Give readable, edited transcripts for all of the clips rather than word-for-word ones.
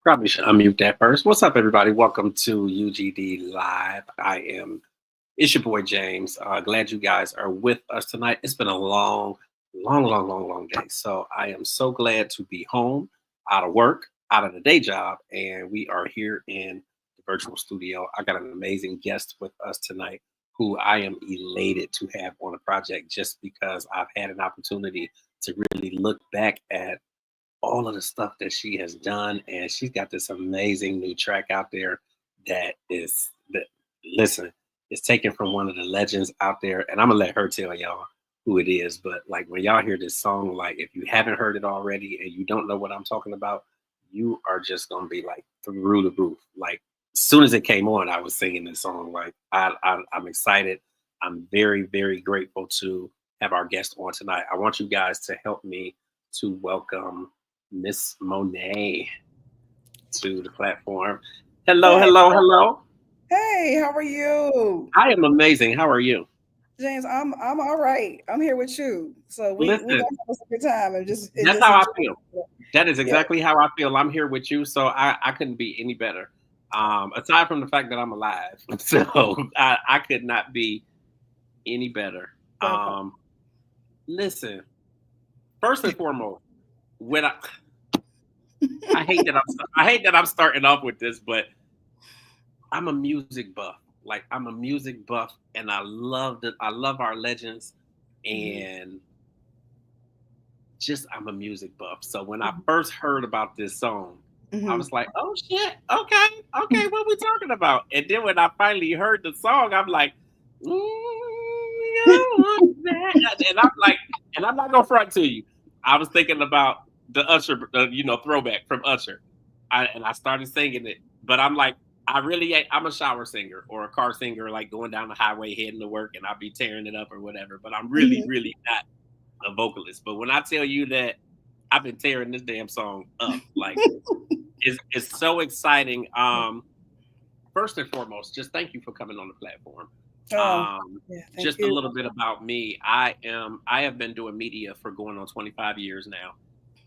Probably should unmute that first. What's up, everybody? Welcome to UGD Live. It's your boy James. Glad you guys are with us tonight. It's been a long day. So I am so glad to be home, out of work, out of the day job, and we are here in the virtual studio. I got an amazing guest with us tonight who I am elated to have on a project just because I've had an opportunity to really look back at all of the stuff that she has done, and she's got this amazing new track out there that listen, it's taken from one of the legends out there, and I'm gonna let her tell y'all who it is. But like when y'all hear this song, like if you haven't heard it already and you don't know what I'm talking about, you are just gonna be like through the roof. Like as soon as it came on, I was singing this song. Like I'm excited. I'm very grateful to have our guest on tonight. I want you guys to help me to welcome Miss Monét to the platform. Hello, Hey, hello. hey, how are you? I am amazing. How are you? James, I'm all right. I'm here with you. So we Listen, gonna have a good time and that's just how I enjoy feel. it. That is Yeah. exactly how I feel. I'm here with you, so I couldn't be any better. Aside from the fact that I'm alive, so I could not be any better. That part. Um, Listen, first and foremost, when I hate that I'm starting off with this, but I'm a music buff. Like I'm a music buff, and I love our legends, Mhm, and just I'm a music buff. So when I mhm, first heard about this song, I mhm. was like, "Oh shit, okay, what we talking about?" And then when I finally heard the song, I'm like, I want that," and I'm like, and I'm not gonna front to you. I was thinking about the Usher, throwback from Usher, and I started singing it, but I'm like, I really ain't. I'm a shower singer or a car singer, like going down the highway heading to work, and I'll be tearing it up or whatever. But I'm really not a vocalist. But when I tell you that I've been tearing this damn song up, like it's so exciting. First and foremost, just thank you for coming on the platform. Oh, yeah, thank Just a you. little bit about me. I have been doing media for going on 25 years now.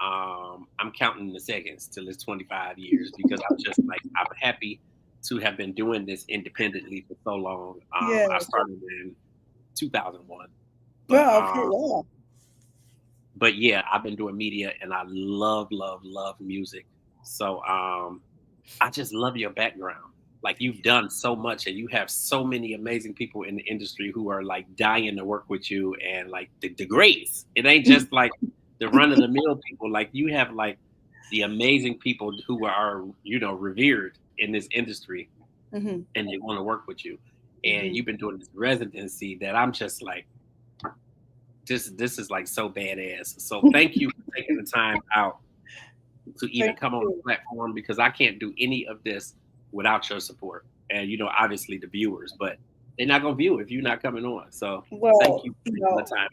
I'm counting the seconds till it's 25 years because I'm happy to have been doing this independently for so long. I Yes. started in 2001, but Well, okay, um, wow. but yeah, I've been doing media and I love music. So I just love your background. Like you've done so much and you have so many amazing people in the industry who are like dying to work with you and like the greats. It ain't just like the run of the mill people. Like you have like the amazing people who are, revered in this industry Hmm. and they want to work with you. And Hmm. you've been doing this residency that I'm just like, this is like so badass. So thank you for taking the time out to even Thank come on the you. platform because I can't do any of this without your support. And obviously the viewers, but they're not gonna view if you're not coming on. So thank Well, you for taking the time.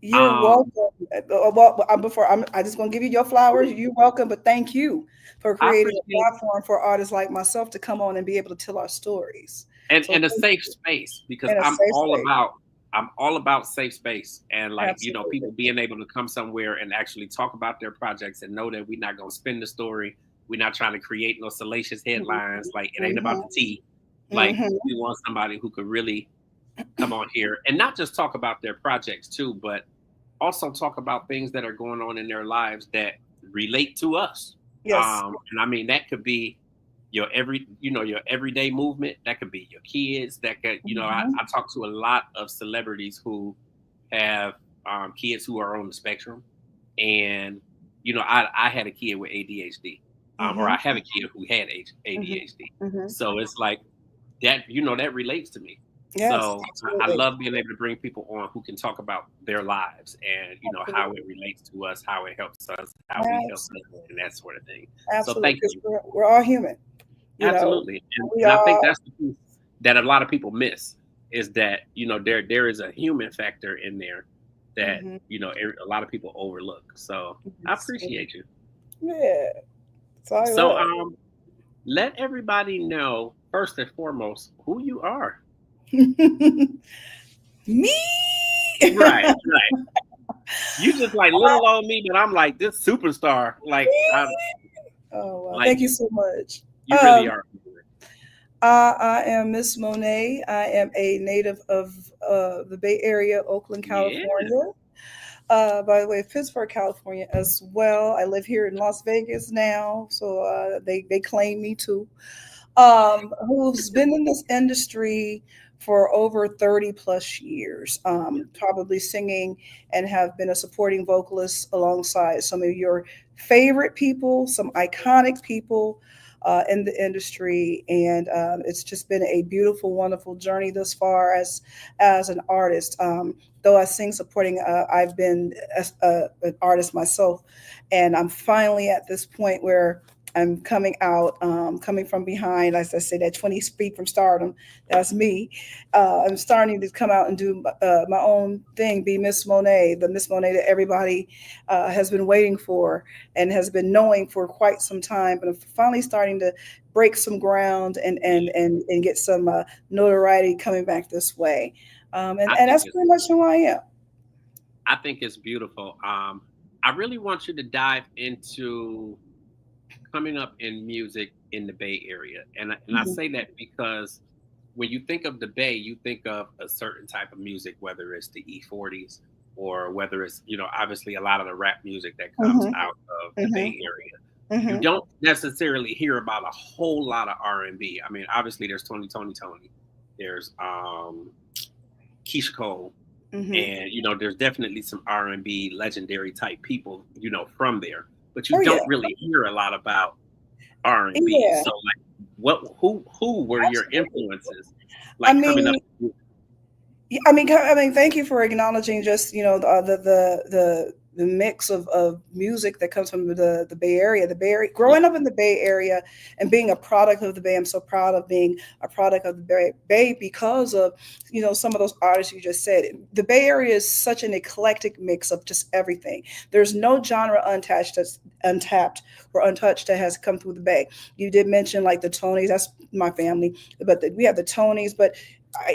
you're Um, welcome. Before I just gonna give you your flowers. You're welcome, but thank you for I creating a appreciate platform for artists like myself to come on and be able to tell our stories. So and a thank safe you. space because In a safe space. I'm all about safe space and like Absolutely. people being able to come somewhere and actually talk about their projects and know that we're not gonna spin the story. We're not trying to create no salacious Mhm, headlines. Like it ain't about mhm, the tea. Like mhm, we want somebody who could really come on here and not just talk about their projects too, but also talk about things that are going on in their lives that relate to us. yes. And I mean that could be your everyday movement. That could be your kids. That could, Mhm, I talk to a lot of celebrities who have kids who are on the spectrum, and I had a kid with ADHD, or I mhm, have a kid who had mhm, ADHD. mhm. So it's like that, that relates to me. Yes, So I absolutely. love being able to bring people on who can talk about their lives and how it Absolutely. relates to us, how it helps us, how we help them, Absolutely. and that sort of thing. So Absolutely. thank Because you. we're all human, you know. Absolutely, We and I think all that's the piece that a lot of people miss is that there is a human factor in there that mhm, a lot of people overlook. So I yes. appreciate you. Yeah. Sorry So what? let everybody know first and foremost who you are. Me. Right, right. You just like little old me, but I'm like this superstar. Like I Me? Oh, wow. Like Thank you so much. you really are. I am Miss Monet. I am a native of the Bay Area, Oakland, Yeah. California. By the way, Pittsburgh, California as well. I live here in Las Vegas now, so they claim me too. Who's been in this industry for over 30 plus years, probably singing and have been a supporting vocalist alongside some of your favorite people, some iconic people in the industry. And it's just been a beautiful, wonderful journey thus far as an artist. Though I sing supporting, I've been an artist myself, and I'm finally at this point where I'm coming out, coming from behind. As I said, at 20 feet from stardom, that's me. I'm starting to come out and do my own thing, be Miss Monet, the Miss Monet that everybody has been waiting for and has been knowing for quite some time. But I'm finally starting to break some ground and get some notoriety coming back this way. And that's pretty much who I am. I think it's beautiful. I really want you to dive into coming up in music in the Bay Area. And I Mhm. say that because when you think of the Bay, you think of a certain type of music, whether it's the E40s or whether it's, obviously a lot of the rap music that comes Mhm. out of the Mhm. Bay Area. You Mhm. don't necessarily hear about a whole lot of R&B. I mean, obviously there's Tony. There's Keisha Cole, Mhm. and there's definitely some R&B legendary type people from there, but you Oh yeah. don't really hear a lot about R&B. Yeah. So like, who were your Absolutely. influences I like coming up? mean, yeah, I mean, thank you for acknowledging just the mix of music that comes from the Bay Area. The Bay Area, Yeah, growing up in the Bay Area and being a product of the Bay, I'm so proud of being a product of the Bay because of some of those artists you just said. The Bay Area is such an eclectic mix of just everything. There's no genre untapped or untouched that has come through the Bay. You did mention like the Tonys. That's my family, but we have the Tonys, but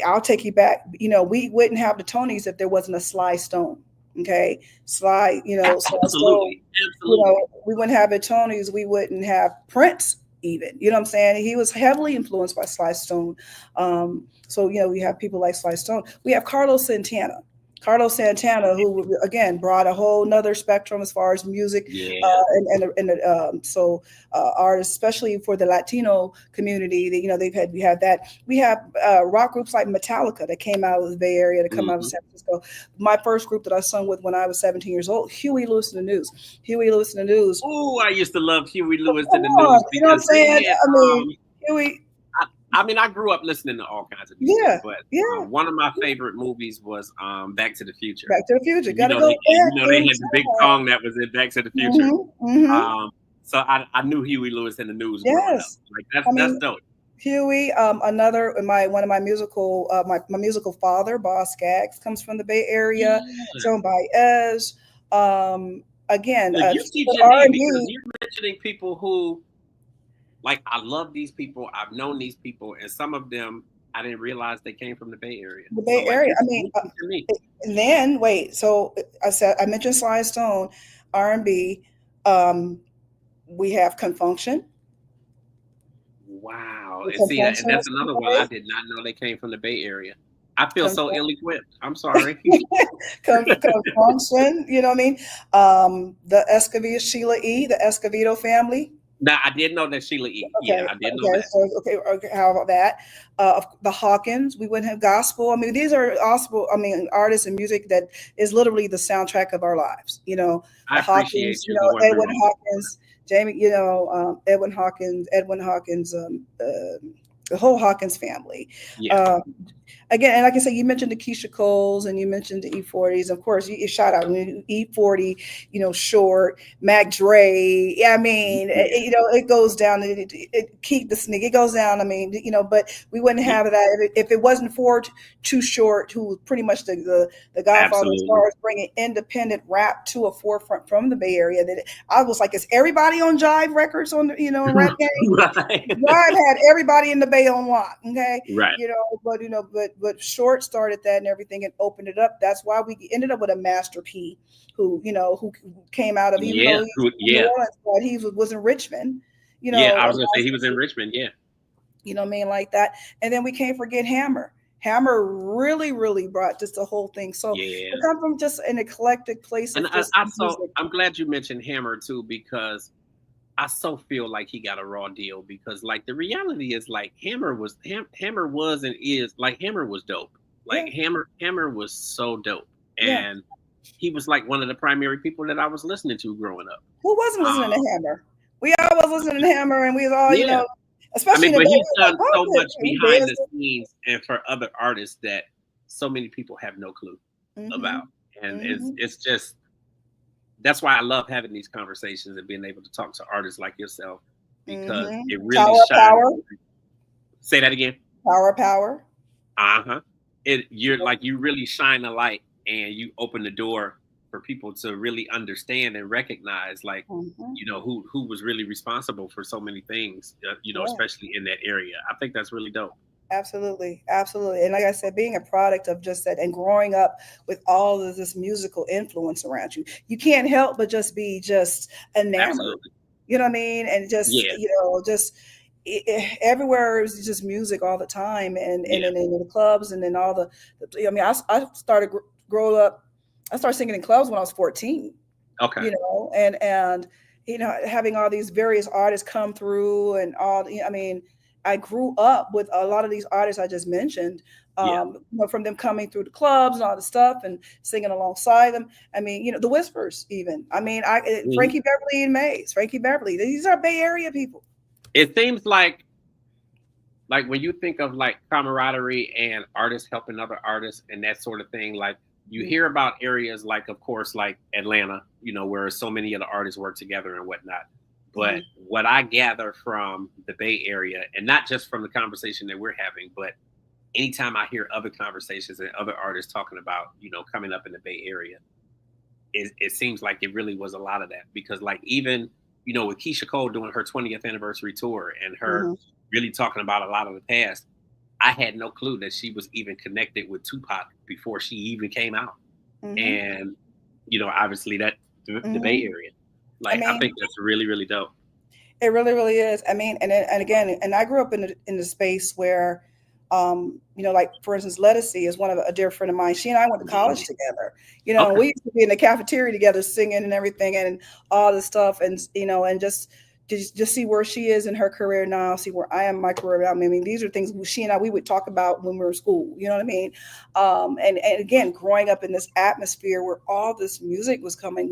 I'll take you back. We wouldn't have the Tonys if there wasn't a Sly Stone. Okay, Sly Stone. absolutely, absolutely. We wouldn't have the Tonys. We wouldn't have Prince even. You know what I'm saying? He was heavily influenced by Sly Stone. So we have people like Sly Stone. We have Carlos Santana. Carlos Santana, who again brought a whole nother spectrum as far as music, Yeah. so artists, especially for the Latino community, we have that. We have rock groups like Metallica that came out of the Bay Area, that come out of Hmm. San Francisco. My first group that I sung with when I was 17 years old, Huey Lewis and the News. Huey Lewis and the News. Oh, I used to love Huey Come Lewis in the on, news you know what I'm because they saying? had. I mean, Huey. I mean, I grew up listening to all kinds of music, Yeah, but yeah. one of my favorite movies was Back to the Future. Back to the Future. And Got to go back they in had the big time. song that was in Back to the Future. Hmm. Hmm. So I knew Huey Lewis in the news growing up. Yes. Like I that's mean, dope. Huey, another my one of my musical my musical father, Boss Skaggs, comes from the Bay Area. Yeah. Joan Baez. Again, So you R CJD and because B. you're mentioning people who like I love these people. I've known these people, and some of them I didn't realize they came from the Bay Area. The So Bay like Area. you, I mean, you teaching me. and then wait. So I mentioned Sly Stone, R&B. Um, we have Confunction. Wow. And see that, and Confunction that's is from another the one I Bay. did not know they came from the Bay Area. I feel so Confunction. ill-equipped. I'm sorry. Confunction. You know what I mean? The Escovedo, Sheila E. The Escovedo family. Now I did know that Sheila E. Yeah, Okay, I did know okay, that. so okay, how about that? The Hawkins, we wouldn't have gospel. I mean, these are gospel. I mean, artists and music that is literally the soundtrack of our lives. I The appreciate Hawkins. you going through Edwin all of Hawkins, Jamie. Edwin Hawkins, the whole Hawkins family. yeah. Um, Again, and like I said, you mentioned the Keisha Coles and you mentioned the E40s. Of course, you shout out E40, Short, Mac Dre. Yeah, I mean, Yeah. it goes down. Keep the sneak. It goes down. I mean, but we wouldn't Yeah. have that if it wasn't for Too Short, who was pretty much the godfather as Absolutely. far as bringing independent rap to a forefront from the Bay Area. That I was like, is everybody on Jive Records on in Rap Game? Right. God had everybody in the Bay on lock, okay? Right. But but Short started that and everything and opened it up. That's why we ended up with a Master P, who came out of, even though Yeah, he's from New yeah, Orleans, but he was in Richmond, yeah. I a was gonna say he was in licensed, Richmond. Yeah, you know what I mean, like that. And then we can't forget Hammer. Hammer really, really brought just the whole thing. So we yeah. come from just an eclectic place And of just music. I'm glad you mentioned Hammer too, because I so feel like he got a raw deal, because like the reality is like Hammer was and is like Hammer was dope. Like Yeah, Hammer was so dope. yeah. And he was like one of the primary people that I was listening to growing up. Who wasn't listening Um, to Hammer? We all was listening to Hammer, and we was all, yeah. I especially mean, in the but day, he's we was like, done "Oh, so much we behind the dancing." scenes and for other artists that so many people have no clue about. Mhm, And mhm, it's just that's why I love having these conversations and being able to talk to artists like yourself, because mhm. it really Tower of shines. Power, Say that again. Power of Power. Uh-huh. You're like, you really shine a light and you open the door for people to really understand and recognize, like, Mhm. who was really responsible for so many things, Yeah. especially in that area. I think that's really dope. Absolutely, absolutely. And like I said, being a product of just that and growing up with all of this musical influence around you, you can't help but just be just enamored. Absolutely. You know what I mean? And just, Yeah. just everywhere is just music all the time, and Yeah. then in the clubs, and then all I mean, I started grow up. I started singing in clubs when I was 14. Okay. And having all these various artists come through and all. I mean, I grew up with a lot of these artists I just mentioned. Yeah. From them coming through the clubs and all the stuff and singing alongside them. I mean, the Whispers, even. I mean, Mhm. Frankie Beverly and Mays, Frankie Beverly. These are Bay Area people. It seems like when you think of like camaraderie and artists helping other artists and that sort of thing, like you Mhm, hear about areas like, of course, like Atlanta, where so many of the artists work together and whatnot. But mhm, what I gather from the Bay Area, and not just from the conversation that we're having, but anytime I hear other conversations and other artists talking about, coming up in the Bay Area, it seems like it really was a lot of that, because like even with Keisha Cole doing her 20th anniversary tour and her mhm, really talking about a lot of the past, I had no clue that she was even connected with Tupac before she even came out. mhm, And obviously that the Bay mhm. Area, I like I mean, think that's really really dope. it really, really is. I mean, and again, and I grew up in the space where, like for instance, Lettucey is one of a dear friend of mine. She and I went to college Mhm. together. Okay. We used to be in the cafeteria together, singing and everything, and all this stuff, and and just see where she is in her career now, see where I am in my career now. I mean, these are things she and I we would talk about when we were in school. You know what I mean? And again, growing up in this atmosphere where all this music coming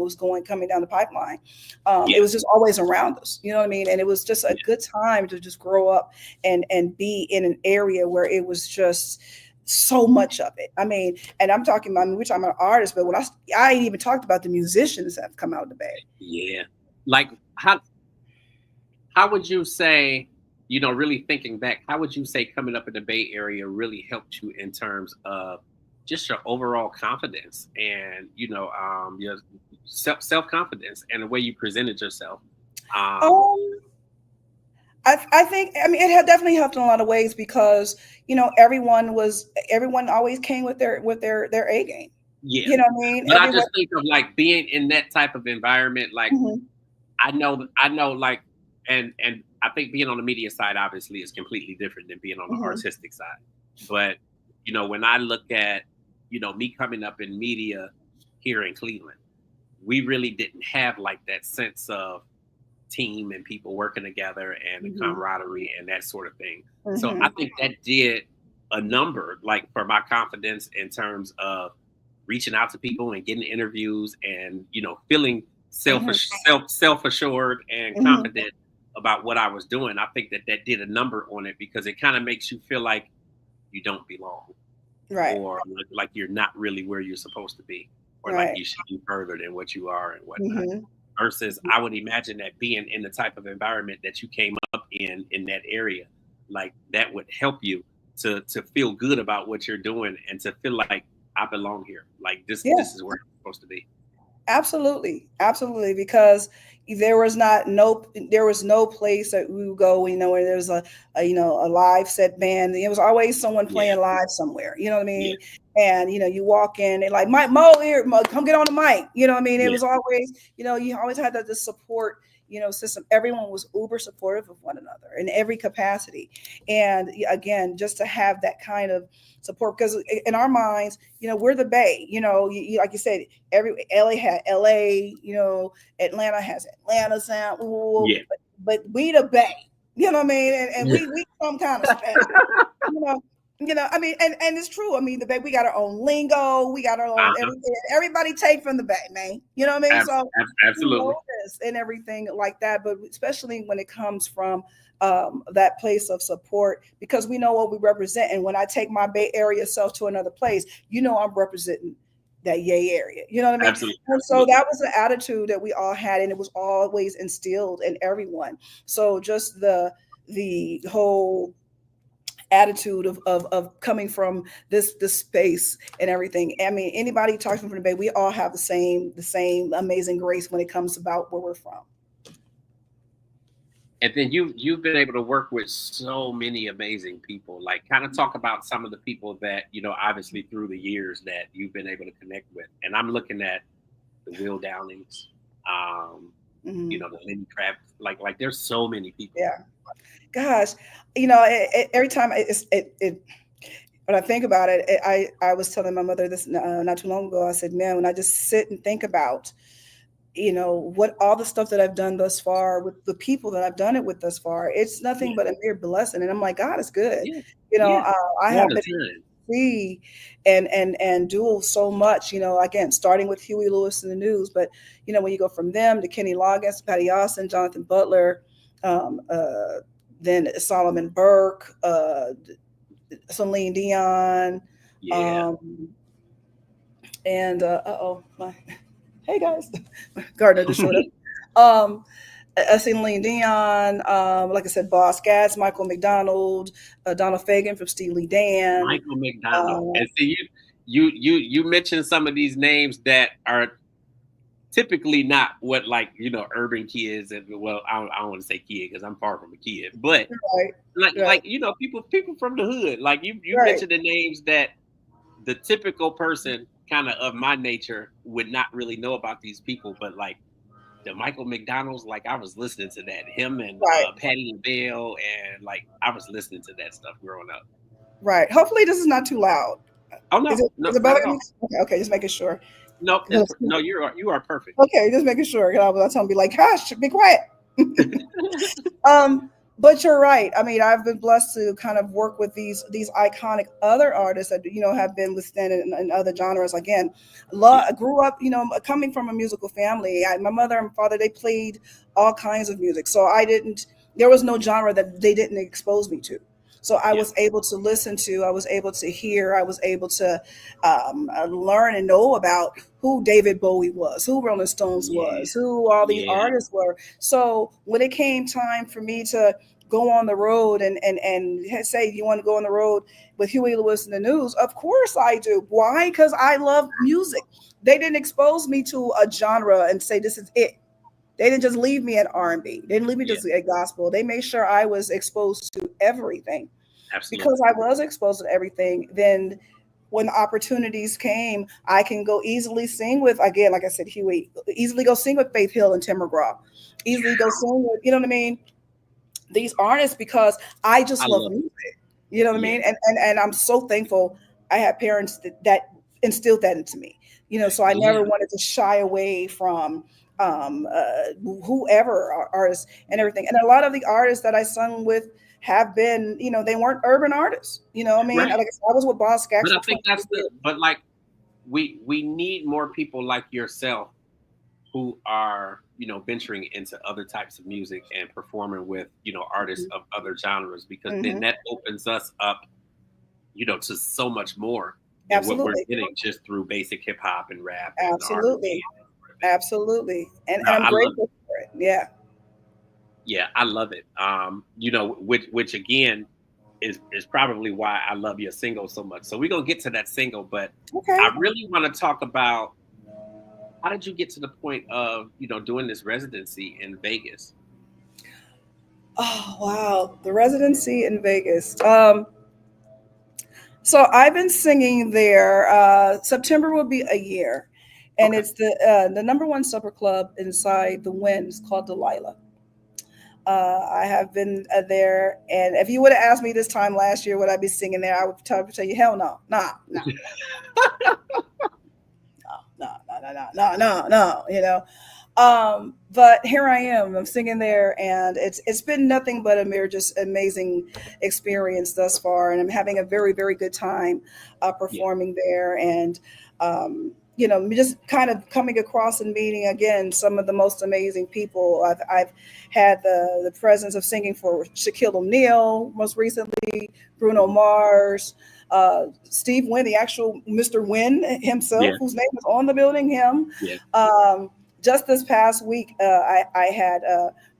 down the pipeline, it Yeah. was just always around us. You know what I mean? And it was just a Yeah. good time to just grow up and be in an area where it was just so much of it. I mean, and I'm talking about, I mean, we're talking about artists, but when I ain't even talked about the musicians that have come out of the Bay. Yeah. Like how would you say, really thinking back, how would you say coming up in the Bay Area really helped you in terms of just your overall confidence and, your self confidence and the way you presented yourself? Um, Um, I think, I mean, it had definitely helped in a lot of ways because everyone always came with their A game. yeah. You know what I mean? But I Everyone. just think of like being in that type of environment, like Mhm, I know, like, and I think being on the media side obviously is completely different than being on the mhm, artistic side. But when I look at me coming up in media here in Cleveland, we really didn't have like that sense of team and people working together and the mhm, camaraderie and that sort of thing. So I mhm, think that did a number, like for my confidence in terms of reaching out to people and getting interviews and feeling mhm, self assured and mhm. confident about what I was doing. I think that did a number on it, because it kind of makes you feel like you don't belong, Right, or like you're not really where you're supposed to be, or like right. you should be further than what you are and whatnot. Mhm. Versus, I would imagine that being in the type of environment that you came up in that area, like that would help you to feel good about what you're doing and to feel like I belong here. Like this Yeah. is where I'm supposed to be. Absolutely, absolutely. Because there was no place that we would go, where there's a live set band. It was always someone Yeah. playing live somewhere, you know what I mean? Yeah. And you walk in and like, Mike Mo here, Mo, come get on the mic, you know what I mean? It Yeah. was always, you always had the support, system. Everyone was uber supportive of one another in every capacity. And again, just to have that kind of support, because in our minds, we're the Bay, like you said, every LA had LA, Atlanta has Atlanta sound, Yeah. but we the Bay, you know what I mean? And Yeah. we some kind of special, you know. I mean, and it's true. I mean, the Bay, we got our own lingo, we got our own Uh-huh. everything. Everybody take from the Bay, man. You know what I mean? So we Absolutely. know this and everything like that, but especially when it comes from that place of support, because we know what we represent. And when I take my Bay Area self to another place, I'm representing that Yay area. You know what I mean? Absolutely. And so that was the attitude that we all had, and it was always instilled in everyone. So just the whole attitude of coming from this space and everything. I mean, anybody talking from the Bay, we all have the same amazing grace when it comes about where we're from. And then you've been able to work with so many amazing people. Like, kind of talk about some of the people that obviously through the years that you've been able to connect with. And I'm looking at the Will Downings, the Lenny Kravitz. Like there's so many people. Yeah, gosh, every time when I think about it, I was telling my mother this not too long ago. I said, man, when I just sit and think about what all the stuff that I've done thus far with the people that I've done it with thus far, it's nothing but a mere blessing. And I'm like, God is good. I have been see and do so much, again, starting with Huey Lewis and the News, but when you go from them to Kenny Loggins, Patty Austin, Jonathan Butler, then Solomon Burke, Celine Dion, and my hey guys, Gardner just showed up. Celine Dion, like I said, Boss Gads, Michael McDonald, Donald Fagen from Steely Dan. Michael McDonald. And see, you mentioned some of these names that are typically not what urban kids, and well, I don't want to say kid because I'm far from a kid, but people from the hood. Like you mentioned the names that the typical person kind of my nature would not really know about these people, but like the Michael McDonald's, like I was listening to that, him and Patti LaBelle, and like I was listening to that stuff growing up. Right. Hopefully this is not too loud. Oh no, is it bothering me? Okay, just making sure. No, you are perfect. Okay, just making sure. I was telling be like, gosh, be quiet. But you're right. I mean, I've been blessed to kind of work with these iconic other artists that have been withstand in other genres. Again, grew up, coming from a musical family. My mother and father, they played all kinds of music, so there was no genre that they didn't expose me to. So I was able to listen to, I was able to hear, I was able to learn and know about who David Bowie was, who Rolling Stones was, who all these artists were. So when it came time for me to go on the road and say, you want to go on the road with Huey Lewis and the News? Of course I do. Why? Because I love music. They didn't expose me to a genre and say, this is it. They didn't just leave me at R&B. They didn't leave me just at gospel. They made sure I was exposed to everything. Absolutely. Because I was exposed to everything, then when opportunities came, I can go easily sing with, again, like I said, Huey, easily go sing with Faith Hill and Tim McGraw, easily go sing with, you know what I mean? These artists, because I just love music. You know what I mean? And I'm so thankful I had parents that instilled that into me. So I never wanted to shy away from whoever artists and everything. And a lot of the artists that I sung with have been, they weren't urban artists. You know what I mean? Like I was with Boss Gax. But I think but like we need more people like yourself who are, venturing into other types of music and performing with, artists of other genres, because then that opens us up, to so much more than what we're getting just through basic hip hop and rap. Absolutely. Absolutely. And I'm grateful for it. Yeah. Yeah, I love it. Which again is probably why I love your single so much. So we're gonna get to that single, but I really want to talk about how did you get to the point of doing this residency in Vegas? Oh wow, the residency in Vegas. So I've been singing there. September will be a year, and Okay. it's the number one supper club inside the Wynn. It's called Delilah. I have been there, and if you would have asked me this time last year, would I be singing there? I would tell you, hell no, nah, nah, no, no, no, no, no, no, no, you know. But here I am. I'm singing there, and it's been nothing but a mere just amazing experience thus far, and I'm having a very very good time Yeah. performing there, and just kind of coming across and meeting again some of the most amazing people. I've had the presence of singing for Shaquille O'Neal most recently, Bruno Mhm. Mars. Steve Wynn, the actual Mr. Wynn himself, Yeah. whose name is on the building, him. Yeah. Um, just this past week, I had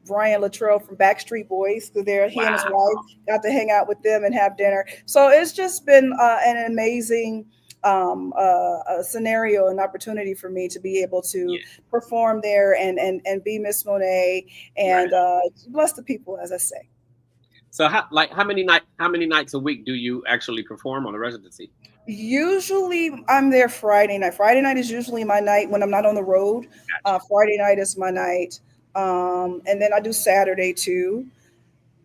Brian Luttrell from Backstreet Boys because there he and his Wow. wife got to hang out with them and have dinner. So it's just been an amazing a scenario and opportunity for me to be able to Yeah. perform there and be Miss Monet and Right. bless the people, as I say. So how many nights a week do you actually perform on the residency? Usually, I'm there Friday night. Friday night is usually my night when I'm not on the road. Gotcha. Friday night is my night, and then I do Saturday too.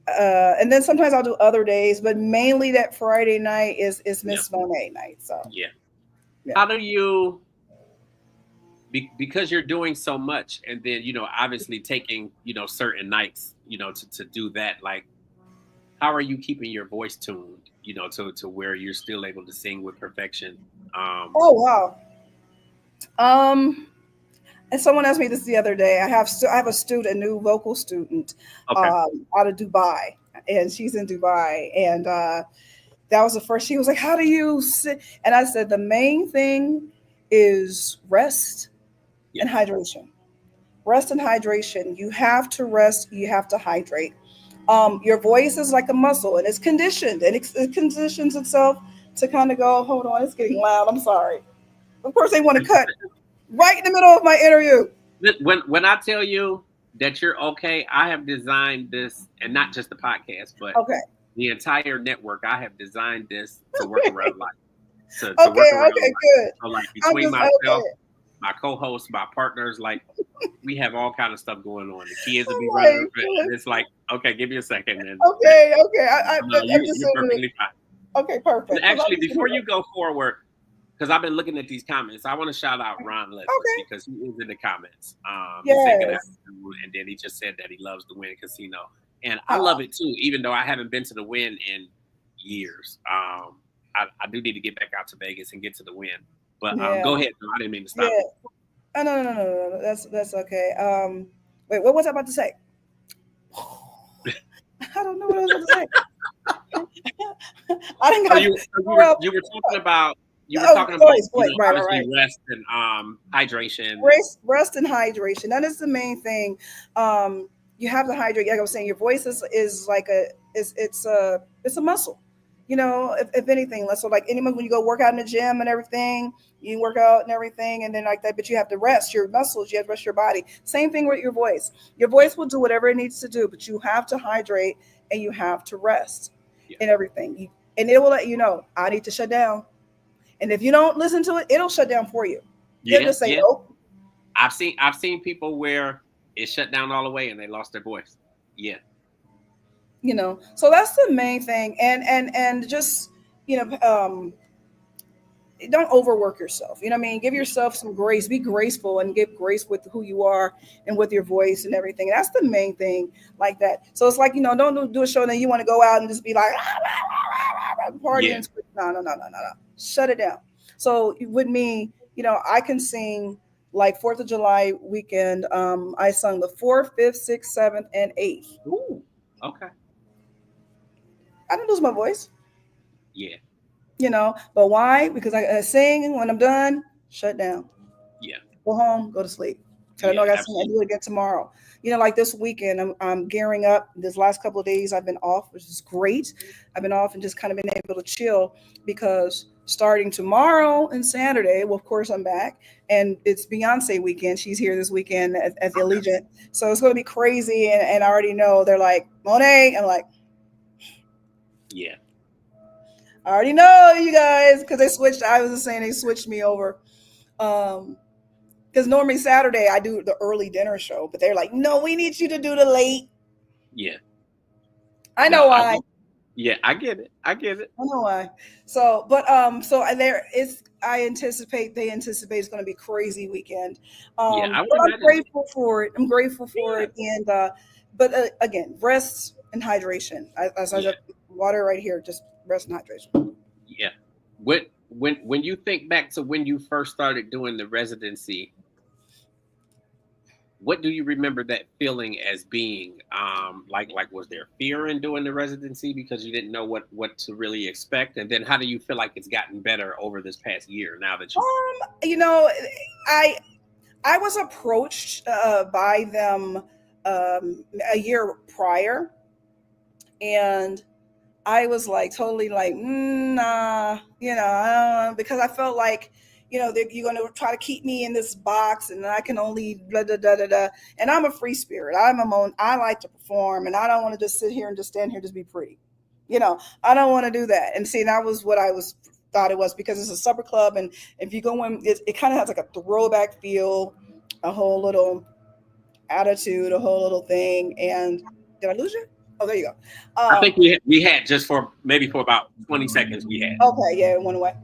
And then sometimes I'll do other days, but mainly that Friday night is Yeah. Miss Monet night. So Yeah. yeah, How do you because you're doing so much, and then obviously taking certain nights to do that, like how are you keeping your voice tuned to where you're still able to sing with perfection? um oh wow. Um, and someone asked me this the other day. I have a student, a new vocal student, okay. out of Dubai, and she's in Dubai, and that was the first. She was like, "How do you sit?" And I said, "The main thing is rest Yeah. and hydration. Rest and hydration. You have to rest. You have to hydrate. Your voice is like a muscle, and it's conditioned, and it conditions itself to kind of go. Hold on, it's getting loud. I'm sorry. Of course, they want to cut right in the middle of my interview. When I tell you that you're okay, I have designed this, and not just the podcast, but Okay. the entire network. I have designed this to work around life, to Okay. work around Okay. life. Good. So like I'm between just myself, okay. my co-hosts, my partners, like we have all kind of stuff going on. The kids will be I'm running, like, and it's like, okay, give me a second, and okay. Okay. no, I'm just you're saying. perfectly fine. Okay. And Perfect. Because I'm actually, just before here. you go forward, because I've been looking at these comments, I want to shout out Ron Levins Okay. because he is in the comments. He said good Yes. afternoon, and then he just said that he loves the Win Casino, and I love Oh, it too. Even though I haven't been to the Win in years, I do need to get back out to Vegas and get to the Win. But yeah. go ahead. No, I didn't mean to Yeah. stop you. Oh, no, no, no, no, no, no. That's okay. Wait, what was I about to say? I don't know what I was about to say. I think So I you so you were well, you were talking about oh, voice, voice, right, right, obviously right. rest and hydration and Rest and hydration. That is the main thing. You have to hydrate. Like I was saying, your voice is like it's a muscle. If anything, so like anyone when you go work out in the gym and everything, you work out and everything, and then like that, but you have to rest your muscles. You have to rest your body. Same thing with your voice. Your yeah, voice will do whatever it needs to do, but you have to hydrate and you have to rest yeah, and everything. And it will let you know I need to shut down. And if you don't listen to it, it'll shut down for you. It'll yeah, just say yeah. nope. I've seen people where it shut down all the way and they lost their voice. Yeah, So that's the main thing, and just you know don't overwork yourself. You know what I mean? Give yeah, yourself some grace. Be graceful and give grace with who you are and with your voice and everything. That's the main thing, like that. So it's like don't do a show and then you want to go out and just be like party yeah. and no, no, no, no, no, no. Shut it down. So with me, I can sing like Fourth of July weekend. I sung the fourth, fifth, sixth, seventh, and eighth. Ooh, okay. I didn't lose my voice. Yeah, But why? Because I sing when I'm done, shut down, yeah, go home, go to sleep. Because I know yeah. I got something to Absolutely. do again tomorrow. Like this weekend, I'm gearing up. This last couple of days, I've been off, which is great. I've been off and just kind of been able to chill because starting tomorrow and Saturday. Well, of course, I'm back, and it's Beyonce weekend. She's here this weekend at the Allegiant, so it's going to be crazy. And I already know they're like Monét. I'm like, Yeah. I already know you guys because they switched. I was just saying they switched me over. Because normally Saturday I do the early dinner show, but they're like, no, we need you to do the late. Yeah. I No, know why. Yeah, I get it. I get it. I know why. So, but so there is. I anticipate they anticipate it's going to be crazy weekend. Yeah, I would But I'm imagine. grateful for it. I'm grateful for Yeah. it, and but again, rest and hydration. I Yeah. said water right here. Just rest and hydration. Yeah. When you think back to when you first started doing the residency, what do you remember that feeling as being? Like was there fear in doing the residency because you didn't know what to really expect? And then how do you feel like it's gotten better over this past year now that you You know, I I was approached by them a year prior, and I was like totally like, nah, because I felt like, you're going to try to keep me in this box, and I can only blah, da, da, da, da. And I'm a free spirit. I like to perform, and I don't want to just sit here and just stand here, just be pretty. I don't want to do that. And see, that was what I was thought it was, because it's a supper club, and if you go in, it kind of has like a throwback feel, a whole little attitude, a whole little thing. And did I lose you? Oh, there you go. I think we had just for maybe for about 20 seconds we had. Okay, yeah, it went away.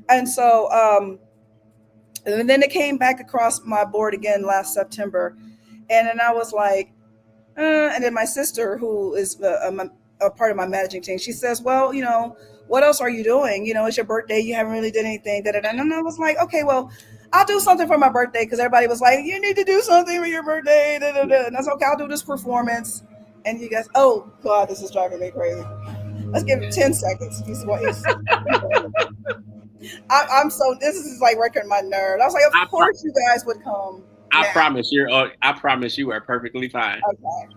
And so and then it came back across my board again last September, and then I was like, and then my sister, who is a part of my managing team, she says, well, what else are you doing? It's your birthday. You haven't really did anything. Da, da, da. And I was like, okay, well, I'll do something for my birthday, because everybody was like, you need to do something for your birthday. Da, da, da. And I said, okay, I'll do this performance. And you guys, oh God, this is driving me crazy. Let's give him 10 seconds. I'm so, this is like wrecking my nerve. I was like, of course you guys would come. I promise you are perfectly fine. Okay.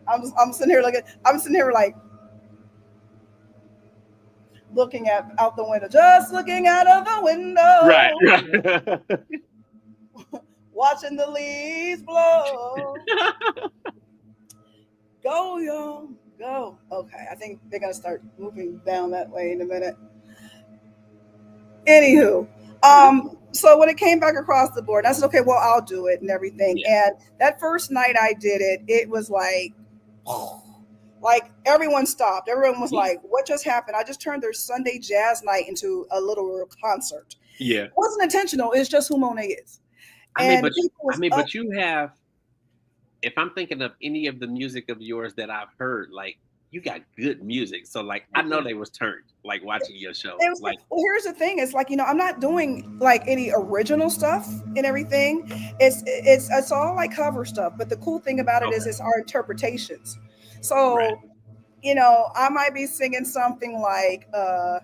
I'm sitting here like looking out the window, just looking out of the window. Right. Watching the leaves blow. Go, y'all, go. Okay, I think they're gonna start moving down that way in a minute. Anywho, so when it came back across the board, I said, okay, well, I'll do it and everything. Yeah. And that first night I did it, it was like everyone stopped. Everyone was like, what just happened? I just turned their Sunday jazz night into a little concert. Yeah. It wasn't intentional. It's just who Monét is. But you have, if I'm thinking of any of the music of yours that I've heard, like, you got good music. So like, I know they was turned, like watching your show. Well, here's the thing. It's like, I'm not doing like any original stuff and everything. It's all like cover stuff. But the cool thing about it is it's our interpretations. So, right. I might be singing something like a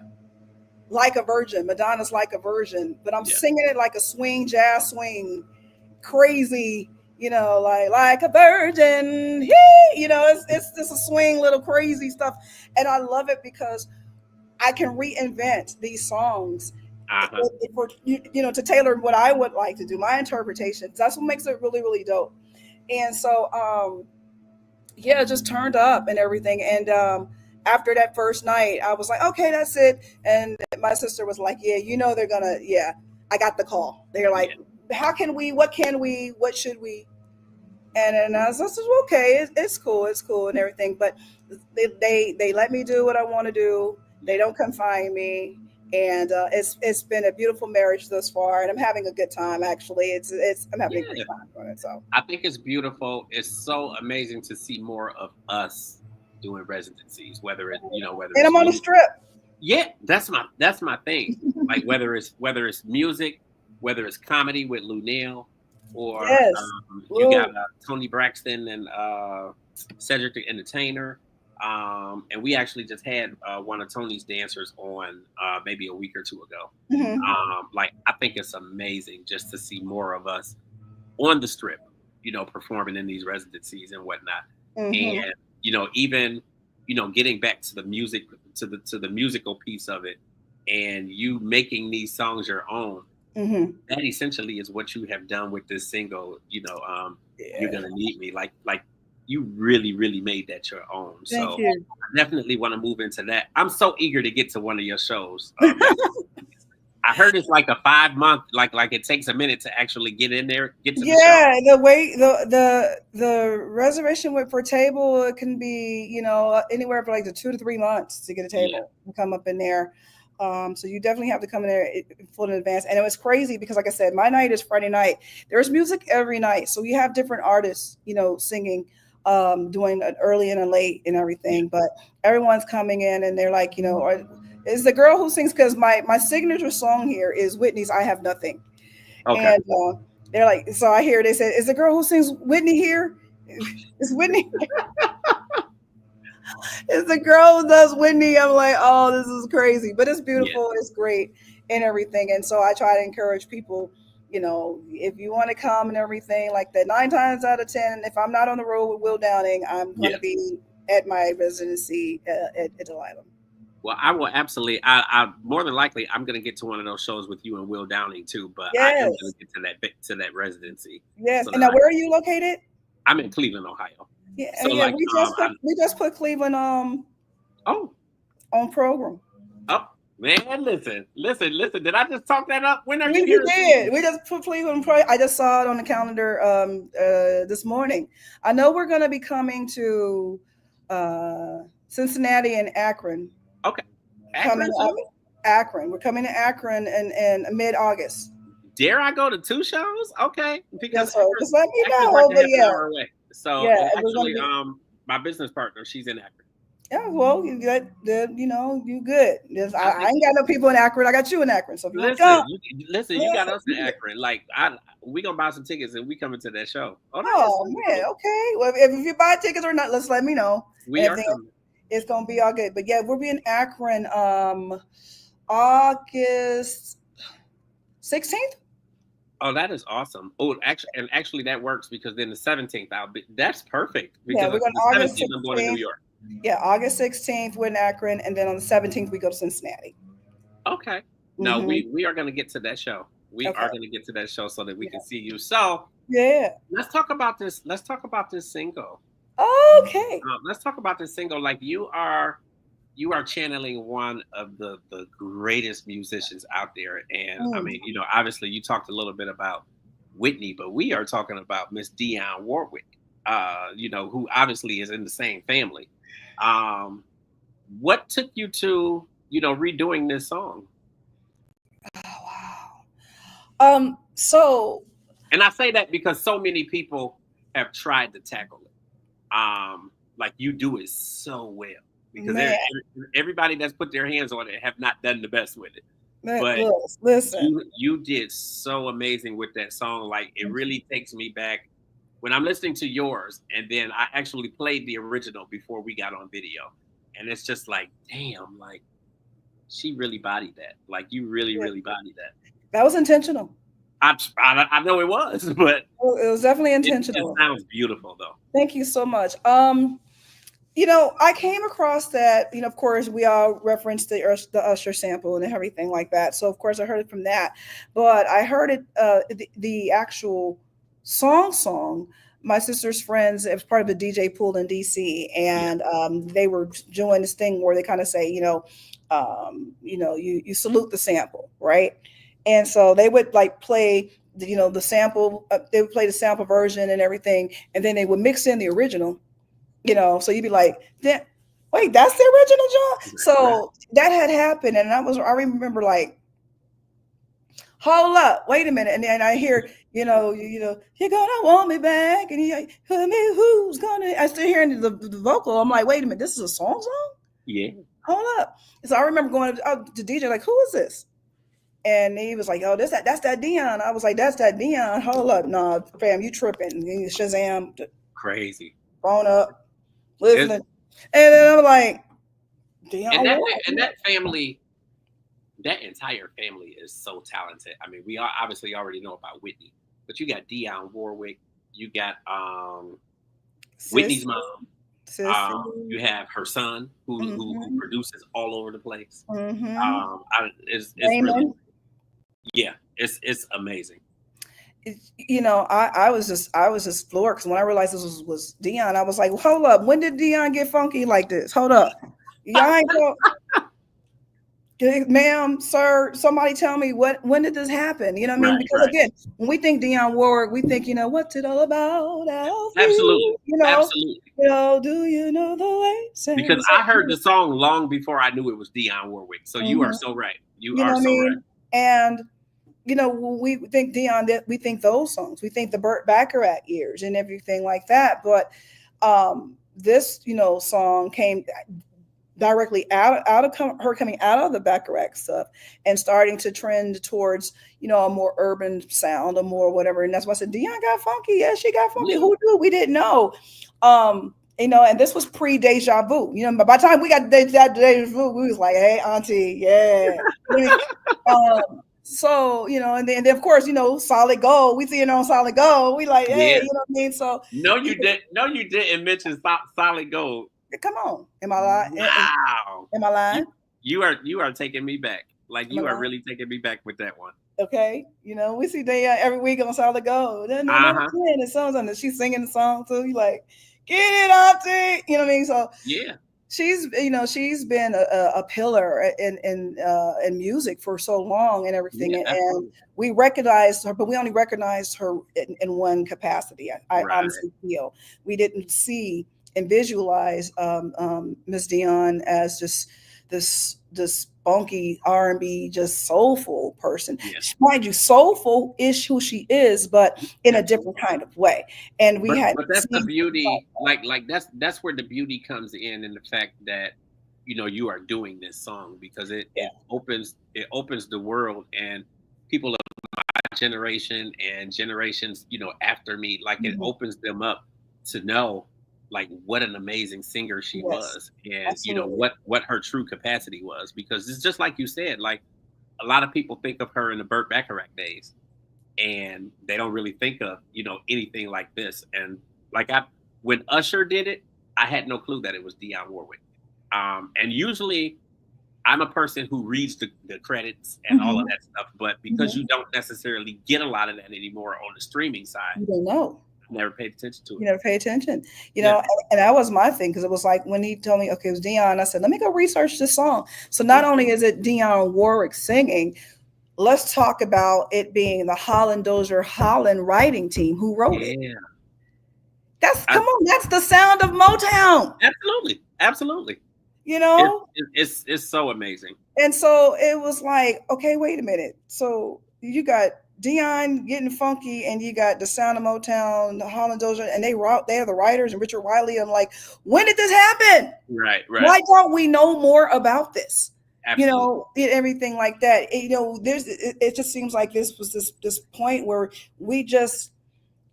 Virgin, Madonna's Like a Virgin, but I'm singing it like a swing, jazz swing, crazy, like a virgin. It's just a swing, little crazy stuff. And I love it because I can reinvent these songs to tailor what I would like to do, my interpretations. That's what makes it really, really dope. And so, it just turned up and everything. And after that first night, I was like, okay, that's it. And my sister was like, yeah, they're gonna, I got the call. They're like, how can we, what should we? And then I said, okay, it's cool and everything. But they let me do what I want to do. They don't confine me. And it's been a beautiful marriage thus far, and I'm having a good time. Actually, I'm having a great time on it. So I think it's beautiful. It's so amazing to see more of us doing residencies, whether it's and I'm on the strip. Yeah, that's my thing. Like whether it's music, whether it's comedy with Lunel, or you got Tony Braxton and Cedric the Entertainer. And we actually just had one of Tony's dancers on maybe a week or two ago. Mm-hmm. Like, I think it's amazing just to see more of us on the strip, performing in these residencies and whatnot. Mm-hmm. And even getting back to the music, to the musical piece of it. and you making these songs your own, Mm-hmm. that essentially is what you have done with this single. You're Yeah. gonna need me. Like you really made that your own. Thank So you. I definitely want to move into that. I'm so eager to get to one of your shows. I heard it's like a 5 month, like it takes a minute to actually get in there, get to the show. Yeah, the way the reservation with for table, it can be, anywhere from like the 2 to 3 months to get a Yeah, table and come up in there. So you definitely have to come in there full in advance. And it was crazy because, like I said, my night is Friday night. There's music every night, so you have different artists, singing, doing an early and a late and yeah. everything. But everyone's coming in and they're like, is the girl who sings, because my signature song here is Whitney's "I Have Nothing." Okay. And they're like, so I hear they said, "Is the girl who sings Whitney here? Is Whitney? Is the girl who does Whitney?" I'm like, oh, this is crazy, but it's Yeah. beautiful, it's great, and everything. And so I try to encourage people, if you want to come and everything like that. 9 times out of 10, if I'm not on the road with Will Downing, I'm going to Yes. be at my residency at Delilah. Well, I will absolutely. I more than likely I'm going to get to one of those shows with you and Will Downing too. But I am going Yes, to get to that residency yes. so And that now, where are you located? I'm in Cleveland, Ohio. Yeah, So yeah. like We just put Cleveland oh on program. oh man, listen. Did I just talk that up? When are We, you we here in did. Cleveland? We just put Cleveland. I just saw it on the calendar this morning. I know we're going to be coming to Cincinnati and Akron. Okay, Coming Akron to too. Akron. We're coming to Akron in mid-August. Dare I go to two shows? Okay, because Yes, so just let me Akron's like know. a But half an yeah, hour away. So yeah, and we're going to actually, be. my business partner, she's in Akron. Yeah, well, you good. You good. I I think ain't got no people in Akron. I got you in Akron. So if you want to come, listen, you got us in Akron. Like we gonna buy some tickets and we coming to that show. Oh, that is oh so man, dope. okay. Well, if you buy tickets or not, let's let me know. And We are everything, coming. it's gonna be all good. But yeah, we'll be in Akron August 16th. Oh, that is awesome. Oh, actually, that works because then the 17th I'll be. That's perfect Yeah, because we're the going August 17th I'm going to New 16th. York. Yeah, August 16th we're in Akron, and then on the 17th we go to Cincinnati. Okay. No, Mm-hmm. we are going to get to that show. We Okay. are going to get to that show so that we Yeah. can see you. So Yeah. let's talk about this. Let's talk about this single. Okay. Let's talk about this single. Like you are channeling one of the greatest musicians out there. And I Mm. mean, obviously you talked a little bit about Whitney, but we are talking about Miss Dionne Warwick, who obviously is in the same family. Um, what took you to, redoing this song? Oh, wow. So And I say that because so many people have tried to tackle it. Like you do it so well because man, everybody that's put their hands on it have not done the best with it. But look, listen. you did so amazing with that song. Like it really takes me back when I'm listening to yours, and then I actually played the original before we got on video, and it's just like, damn, like she really bodied that. Like you Yeah, really bodied that. that was intentional. I know it was, but It was definitely it intentional. sounds beautiful though. Thank you so much. I came across that, of course, we all referenced the Usher sample and everything like that. So, of course, I heard it from that. But I heard it, the actual song. My sister's friends, it was part of the DJ pool in DC, Yeah, and they were doing this thing where they kind of say, you salute the sample, right? And so they would like play, the sample, they would play the sample version and everything, and then they would mix in the original, so you'd be like, wait, that's the original John. right. So that had happened, and I remember like, hold up, wait a minute, and then I hear, you're gonna want me back, and who's gonna? I still hearing the vocal. I'm like, wait a minute, this is a song. Yeah, Hold up. So I remember going to DJ like, who is this? And he was like, oh, that's that Dion. I was like, that's that Dion. Hold up, nah, fam, you tripping? And Shazam, crazy. phone up, It's, listening, and then I'm like, and Dion that Ward. and that family, that entire family is so talented. I mean, we obviously already know about Whitney, but you got Dionne Warwick, you got Sis, Whitney's mom, Sissy. You have her son who Mm-hmm. produces all over the place. Mm-hmm. It's really, Raymond. yeah, it's amazing. I was just floored because when I realized this was Dion, I was like, hold up, when did Dion get funky like this? Hold up. Y'all ain't go, ma'am, sir, somebody tell me when did this happen? You know what I mean? Right, Because right. again, when we think Dionne Warwick, we think, what's it all about, Alfie? Absolutely, absolutely. Do you know the way? Because I heard the song long before I knew it was Dionne Warwick. So you are Mhm. so right. You You know are what I so right. mean? And when we think Dion, that we think those songs, we think the Burt Bacharach years and everything like that. But this, song came directly her coming out of the Bacharach stuff and starting to trend towards, a more urban sound, a more whatever. And that's why I said Dion got funky. Yeah, she got funky. Yeah. Who knew? We didn't know. And this was pre Deja Vu. But by the time we got Deja Vu, we was like, hey, auntie, yeah. So, and then of course, Solid Gold. We see it on Solid Gold. We like, hey, Yeah. you know what I mean? So No, you didn't. No, you didn't mention Solid Gold. come on. Am I lying? Wow. Am I lying? You are taking me back. Like Am I you are lying? really taking me back with that one. Okay, we see they every week on Solid Gold. Uh-huh. The songs on this. She's singing the song too. You like, get it, auntie. You know what I mean? So Yeah. she's been a pillar in music for so long and everything. Yeah, And absolutely. we recognized her, but we only recognized her in one capacity. I Right. honestly feel we didn't see and visualize Miss Dion as just this funky R&B, just soulful person. Yeah. Mind you, soulful is who she is, but in a Absolutely. different kind of way. And we had But that's the seen beauty. Like that's where the beauty comes in the fact that you are doing this song because it yeah. it opens the world and people of my generation and generations after me, like it Mhm. opens them up to know like what an amazing singer she Yes, was, and absolutely. what her true capacity was, because it's just like you said, like a lot of people think of her in the Burt Bacharach days and they don't really think of anything like this. And like when Usher did it, I had no clue that it was Dionne Warwick. And usually I'm a person who reads the credits and all of Mhm, that stuff, but because mhm. you don't necessarily get a lot of that anymore on the streaming side, You don't know. I never paid attention to You it. never pay attention. Yeah. And that was my thing because it was like when he told me, okay, it was Dion, I said, let me go research this song. So not Yeah. only is it Dionne Warwick singing, let's talk about it being the Holland Dozier Holland writing team who wrote it. Yeah. Come on, that's the sound of Motown, Absolutely. Absolutely. you It's know? it's so amazing. And so it was like, okay, wait a minute. So you got Dion getting funky, and you got the Sound of Motown, the Holland Dozier, and they are the writers, and Richard Wiley. I'm like, when did this happen? Right. Right. Why don't we know more about this? Absolutely. Everything like that. It just seems like this was this point where we just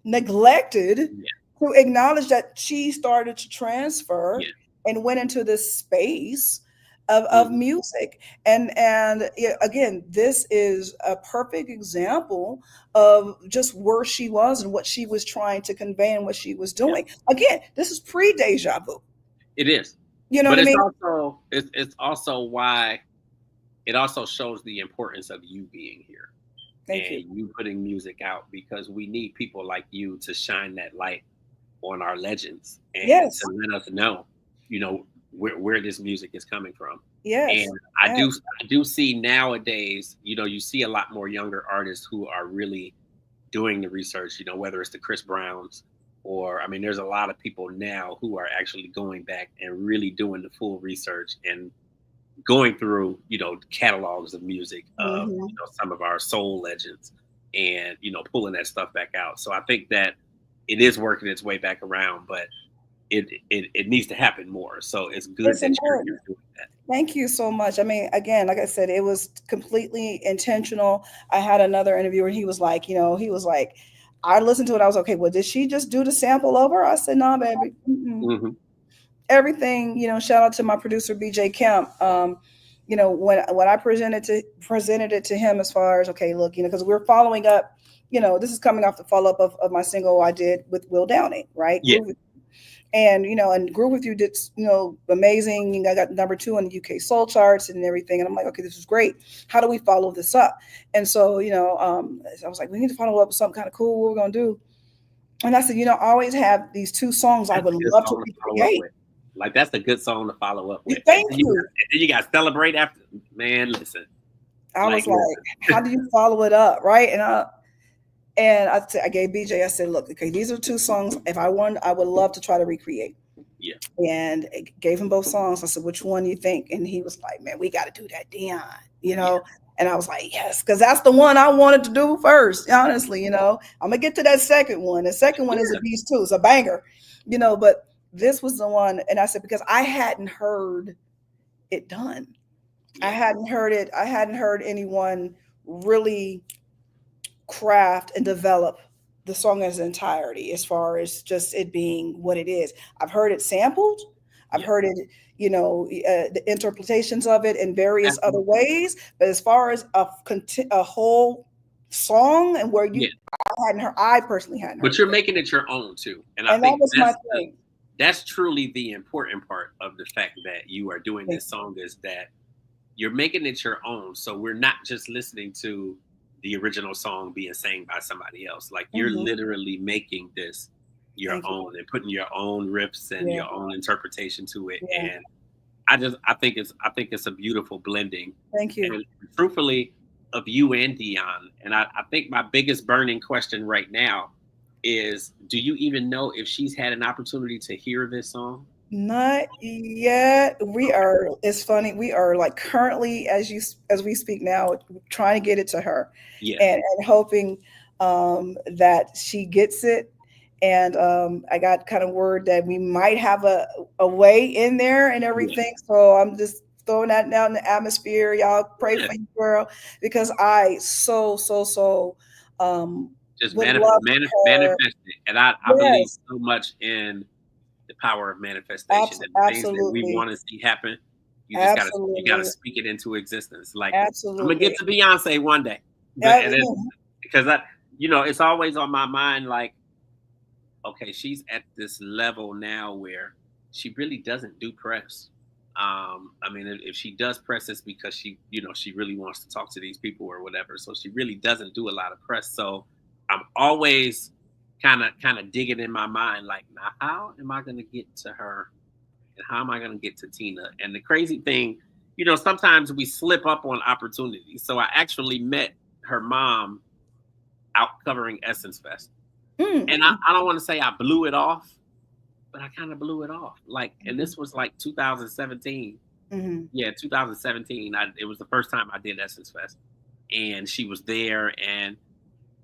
neglected Yeah. to acknowledge that she started to transfer Yeah. and went into this space of Mhm. music. And again, this is a perfect example of just where she was and what she was trying to convey and what she was Yeah. doing. Again, this is pre Deja Vu. It is. You know what But I mean? it's also why it also shows the importance of you being here Thank you. and you putting music out, because we need people like you to shine that light on our legends and Yes. to let us know, where this music is coming from. Yes. And Yes. I do see nowadays, you see a lot more younger artists who are really doing the research, whether it's the Chris Browns or, I mean, there's a lot of people now who are actually going back and really doing the full research and going through, catalogs of music of, Mhm. some of our soul legends and, pulling that stuff back out. So I think that it is working its way back around, but it needs to happen more. So it's good It's that important. you're doing that. Thank you so much. I mean, again, like I said, it was completely intentional. I had another interviewer, and he was like, I listened to it. I was okay. Well, did she just do the sample over? I said, no, baby. Mm-mm. Hmm. Everything, shout out to my producer, BJ Kemp. When I presented it to him as far as, okay, look, because we're following up, this is coming off the follow up of my single I did with Will Downing, right? Yeah. And and Groove With You did amazing. I got #2 on the UK soul charts and everything. And I'm like, okay, this is great. How do we follow this up? And so I was like, we need to follow up with something kind of cool. What we're gonna do? And I said, I always have these 2 songs I That's would a good love to song to follow up recreate. with. Like that's a good song to follow up with. Thank you. And then you got Celebrate after. Man, listen. I was like, how do you follow it up, right? I gave BJ. I said, look, okay, these are 2 songs. If I won, I would love to try to recreate. Yeah. And I gave him both songs. I said, which one do you think? And he was like, man, we got to do that Dion, Yeah. And I was like, yes, because that's the one I wanted to do first. Honestly, I'm gonna get to that second one. The second one is a beast too. It's a banger, but this was the one. And I said, because I hadn't heard it done. I hadn't heard it. I hadn't heard anyone really craft and develop the song as an entirety, as far as just it being what it is. I've heard it sampled. I've heard it, the interpretations of it in various other ways. But as far as a whole song and where I personally hadn't heard. But you're making it your own too, and I think that was my thing. That's truly the important part of the fact that you are doing this song, is that you're making it your own. So we're not just listening to the original song being sang by somebody else. Like you're literally making this your own and putting your own riffs and your own interpretation to it. And I think it's a beautiful blending. Thank you. And truthfully, of you and Dion. And I think my biggest burning question right now is, do you even know if she's had an opportunity to hear this song? Not yet. It's funny. We are like currently, as we speak now, trying to get it to her, and hoping that she gets it. And I got kind of word that we might have a way in there and everything. So I'm just throwing that out in the atmosphere. Y'all pray for you, girl, because I so just manifest it. And I believe so much in the power of manifestation. And the things that we want to see happen, you just gotta speak it into existence. Like I'm gonna get to Beyonce one day, because it's always on my mind. Like, okay, she's at this level now where she really doesn't do press. I mean, if she does press, it's because she really wants to talk to these people or whatever. So she really doesn't do a lot of press. So I'm always kind of digging in my mind, like, now how am I going to get to her, and how am I going to get to Tina? And the crazy thing, sometimes we slip up on opportunities. So I actually met her mom out covering Essence Fest, and I don't want to say I blew it off, but I kind of blew it off. Like, and this was like 2017. Yeah, 2017. It was the first time I did Essence Fest, and she was there, and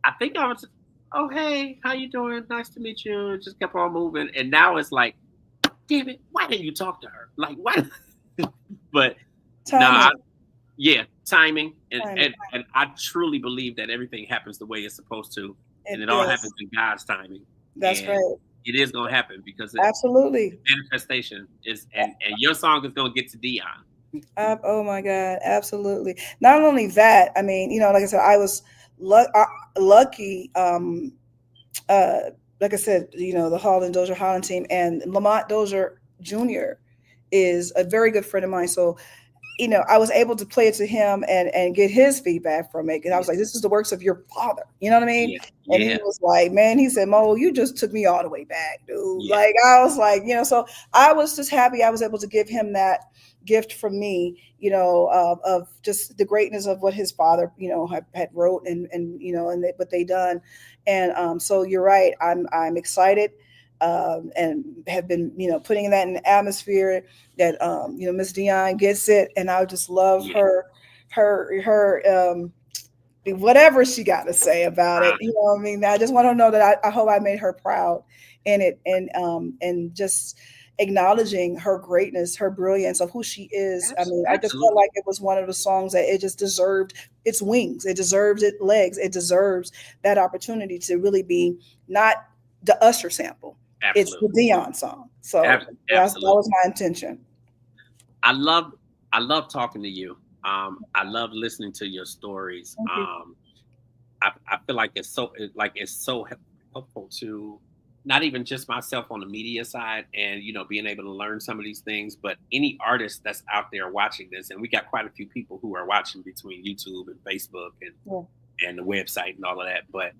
I think I was, oh, hey, how you doing? Nice to meet you. Just kept on moving. And now it's like, damn it, why didn't you talk to her? Like, why? But timing. And I truly believe that everything happens the way it's supposed to. And it all happens in God's timing. That's right. It is going to happen because absolutely manifestation is, and your song is going to get to Dion. Oh my God, absolutely. Not only that, I mean, like I said, I was lucky. Like I said, the Holland Dozier Holland team, and Lamont Dozier Jr. is a very good friend of mine. So, I was able to play it to him and get his feedback from it. And I was like, this is the works of your father. You know what I mean? Yeah. And he was like, man, he said, Mo, you just took me all the way back, dude. Yeah. Like, I was like, so I was just happy I was able to give him that gift from me, of just the greatness of what his father, had wrote and what they done. And so you're right. I'm excited. And have been, putting that in the atmosphere that, Miss Dion gets it. And I just love her, whatever she got to say about it. You know what I mean? I just want to know that I hope I made her proud in it, and just acknowledging her greatness, her brilliance of who she is. Absolutely. I mean, I just felt like it was one of the songs that it just deserved its wings. It deserves its legs. It deserves that opportunity to really be not the Usher sample. Absolutely. It's the Dion song. So that was my intention. I love talking to you. I love listening to your stories. I feel like it's so helpful to not even just myself on the media side and being able to learn some of these things, but any artist that's out there watching this, and we got quite a few people who are watching between YouTube and Facebook Yeah. and the website and all of that. But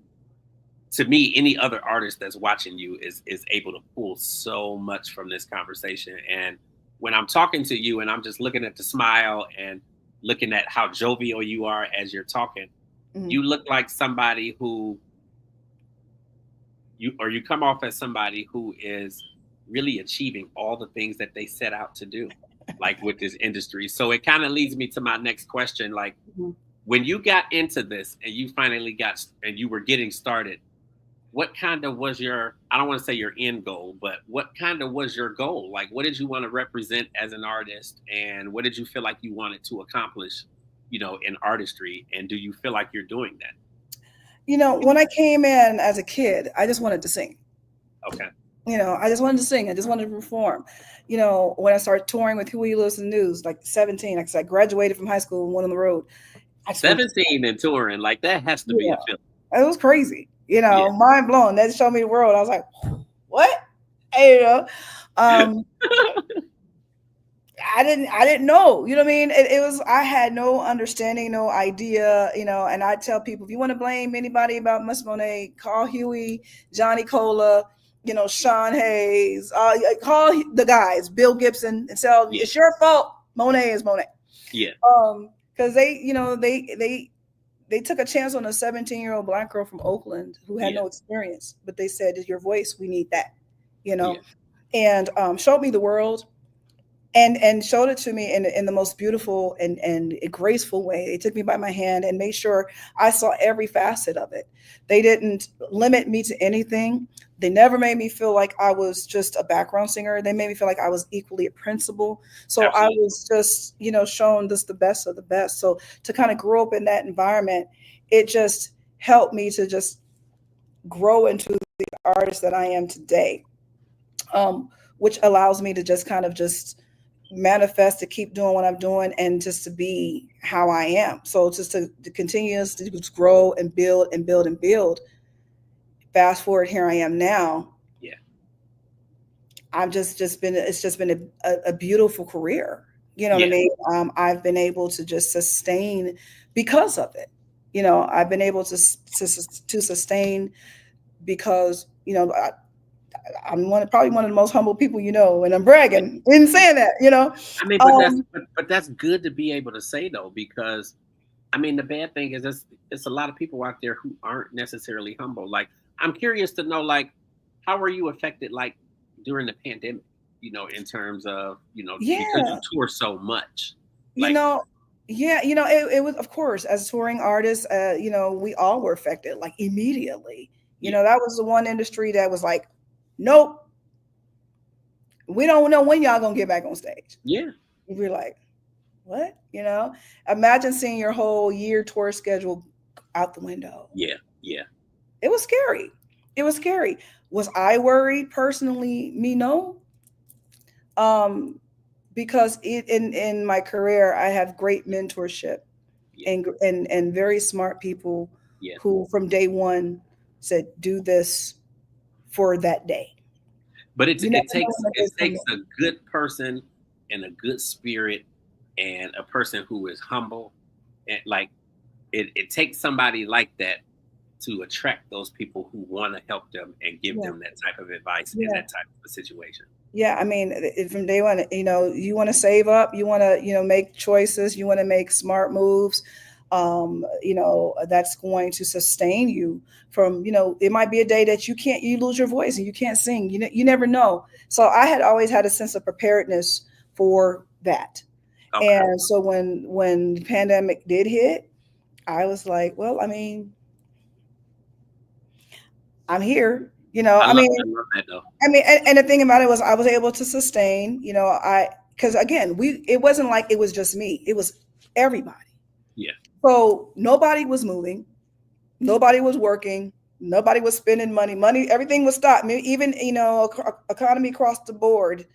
to me, any other artist that's watching you is able to pull so much from this conversation. And when I'm talking to you and I'm just looking at the smile and looking at how jovial you are as you're talking, Mhm. you look like somebody who you come off as somebody who is really achieving all the things that they set out to do, like with this industry. So it kind of leads me to my next question. Like, Mhm. when you got into this and you finally and you were getting started, what kind of was your, I don't want to say your end goal, but what kind of was your goal? Like, what did you want to represent as an artist, and what did you feel like you wanted to accomplish, in artistry? And do you feel like you're doing that? When I came in as a kid, I just wanted to sing. Okay. I just wanted to sing. I just wanted to perform. When I started touring with Huey Lewis and News, like 17, like I graduated from high school and went on the road. I just wanted 17 and touring, like that has to be yeah, a feeling. it was crazy. Yeah. Mind blown. That showed me the world. I was like, what? Hey, um, I didn't know, you know what I mean? It was, I had no understanding, no idea, and I tell people, if you want to blame anybody about Miss Monet, call Huey, Johnny Cola, Sean Hayes, call the guys, Bill Gibson, and tell Yeah. it's your fault. Monet is Monet. Yeah. Because they took a chance on a 17-year-old Black girl from Oakland who had Yeah. no experience, but they said, "Is your voice? We need that," Yeah. and showed me the world, and showed it to me in the most beautiful and graceful way. They took me by my hand and made sure I saw every facet of it. They didn't limit me to anything. They never made me feel like I was just a background singer. They made me feel like I was equally a principal. So I Absolutely. was just, shown this the best of the best. So to kind of grow up in that environment, it just helped me to just grow into the artist that I am today, which allows me to just kind of just manifest to keep doing what I'm doing and just to be how I am. So just to continue to just grow and build and build and build. Fast forward, here I am now. Yeah. I've just been, it's just been a beautiful career. You know what I Yeah. mean? I've been able to just sustain because of it. I've been able to sustain because I'm probably one of the most humble people, and I'm bragging in saying that. I mean, but Um, that's good to be able to say though, because I mean, the bad thing is it's a lot of people out there who aren't necessarily humble. Like, I'm curious to know, like, how were you affected, like, during the pandemic? In terms of, because you yeah, tour so much. you Like, know, yeah, it was, of course, as touring artists, we all were affected like immediately. yeah, That was the one industry that was like, nope, we don't know when y'all gonna get back on stage. yeah, We're like, what? Imagine seeing your whole year tour schedule out the window. yeah, yeah, It was scary. It was scary. Was I worried personally? Me, no. Um, because in my career, I have great mentorship yeah, and very smart people yeah. who from day one said, do this for that day. But You never it know takes when the it day's takes coming. a good person and a good spirit and a person who is humble, and like it takes somebody like that to attract those people who want to help them and give Yeah, them that type of advice in yeah. that type of a situation. Yeah, I mean, from day one, you want to save up, you want to, make choices, you want to make smart moves. That's going to sustain you from, it might be a day that you lose your voice and you can't sing. You never know. So I had always had a sense of preparedness for that. Okay. And so when the pandemic did hit, I was like, well, I mean, I'm here. I love that though. And the thing about it was I was able to sustain, because again, it wasn't like it was just me, it was everybody. Yeah. So nobody was moving, nobody was working, nobody was spending money, everything was stopped. Even, economy across the board,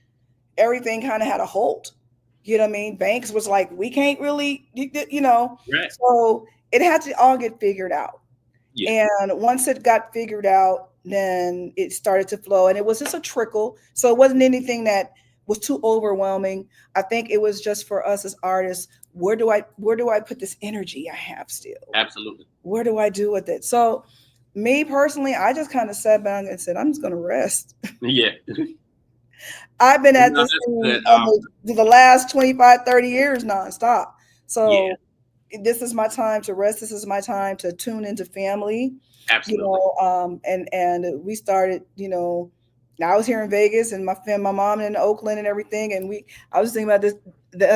everything kind of had a halt. You know what I mean? Banks was like, we can't really, Right. so it had to all get figured out. Yeah. And once it got figured out, then it started to flow, and it was just a trickle. So it wasn't anything that was too overwhelming. I think it was just for us as artists. Where do I put this energy I have still? Absolutely. Where do I do with it? So, me personally, I just kind of sat back and said, I'm just going to rest. Yeah. I've been at No, this that's thing good. almost the last 25, 30 years nonstop. Yeah, So this is my time to rest. This is my time to tune into family, absolutely. and we started, I was here in Vegas, and my mom in Oakland and everything. And I was thinking about this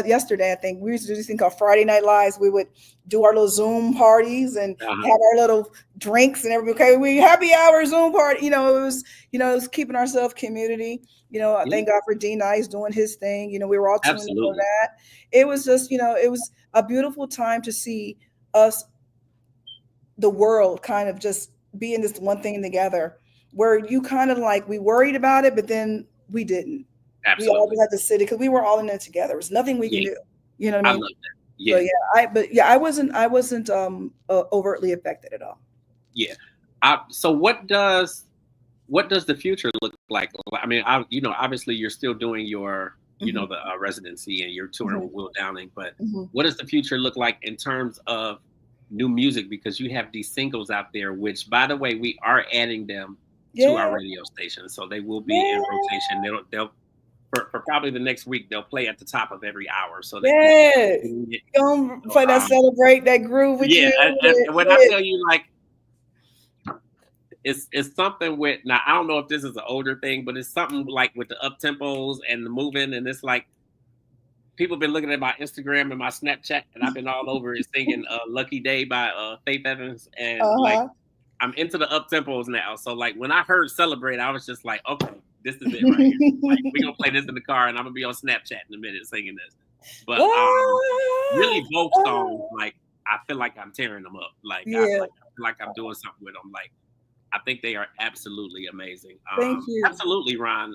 yesterday. I think we used to do this thing called Friday Night Lives. We would do our little Zoom parties and Uh-huh. have our little drinks and everything. Okay, we happy hour Zoom party. It was keeping ourselves community. I Yeah, thank God for D Nice doing his thing. We were all tuning in for absolutely. that. It was just, it was a beautiful time to see us, the world, kind of just being this one thing together, where you kind of like, we worried about it, but then we didn't. We all Absolutely. just had to sit it because we were all in it together. There's nothing we can Yeah, do. You know what I I mean? love that. So Yeah, I wasn't overtly affected at all. yeah. So what does the future look like? I mean, obviously you're still doing your, Hmm. the residency and you're touring Hmm. with Will Downing, but Hmm. what does the future look like in terms of new music? Because you have these singles out there, which, by the way, we are adding them to Yeah, our radio station, so they will be in yeah, rotation. They'll for probably the next week they'll play at the top of every hour, so that people yeah. can get. Gonna So, play that, celebrate that groove with yeah, you. and when I Yeah. tell you, like, it's something with, now I don't know if this is an older thing, but it's something like with the up tempos and the moving, and it's like people been looking at my Instagram and my Snapchat, and I've been all over it singing "Lucky Day" by Faith Evans, and like Uh-huh. I'm into the up tempos now. So like when I heard "Celebrate," I was just like, okay, this is it right here. Like we gonna play this in the car, and I'm gonna be on Snapchat in a minute singing this. But really both songs, like I feel like I'm tearing them up. Like Yeah, I feel like I'm doing something with them. Like I think they are absolutely amazing. thank you. Absolutely, Ron.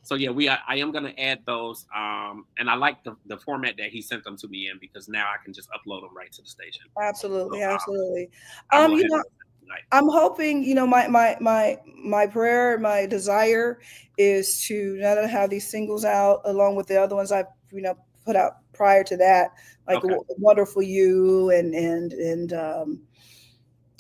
So yeah, I am gonna add those. And I like the format that he sent them to me in, because now I can just upload them right to the station. So Absolutely, absolutely. I will You handle know, that tonight. I'm hoping, my prayer, my desire is to now that I have these singles out along with the other ones I've, put out prior to that, like Okay. Wonderful You and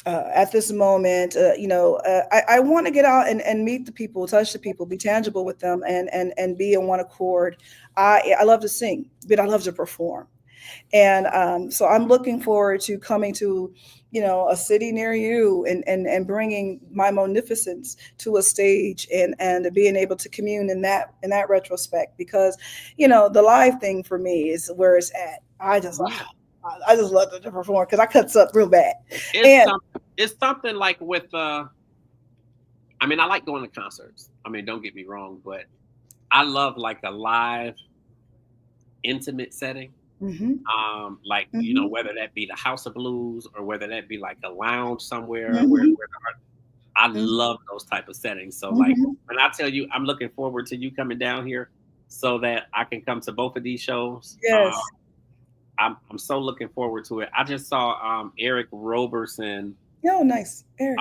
at this moment, I want to get out and meet the people, touch the people, be tangible with them, and be in one accord. I love to sing, but I love to perform. And so I'm looking forward to coming to, a city near you, and bringing my munificence to a stage, and being able to commune in that retrospect, because, the live thing for me is where it's at. Yeah. I just love to perform because I cuts up real bad. It's And something. It's something like with. I mean, I like going to concerts. I mean, don't get me wrong, but I love like a live, intimate setting. hmm Like, hmm whether that be the House of Blues or whether that be like a lounge somewhere hmm I hmm love those type of settings. So like hmm when I tell you I'm looking forward to you coming down here so that I can come to both of these shows. yes. I'm so looking forward to it. I just saw Eric Roberson Oh, nice, Eric.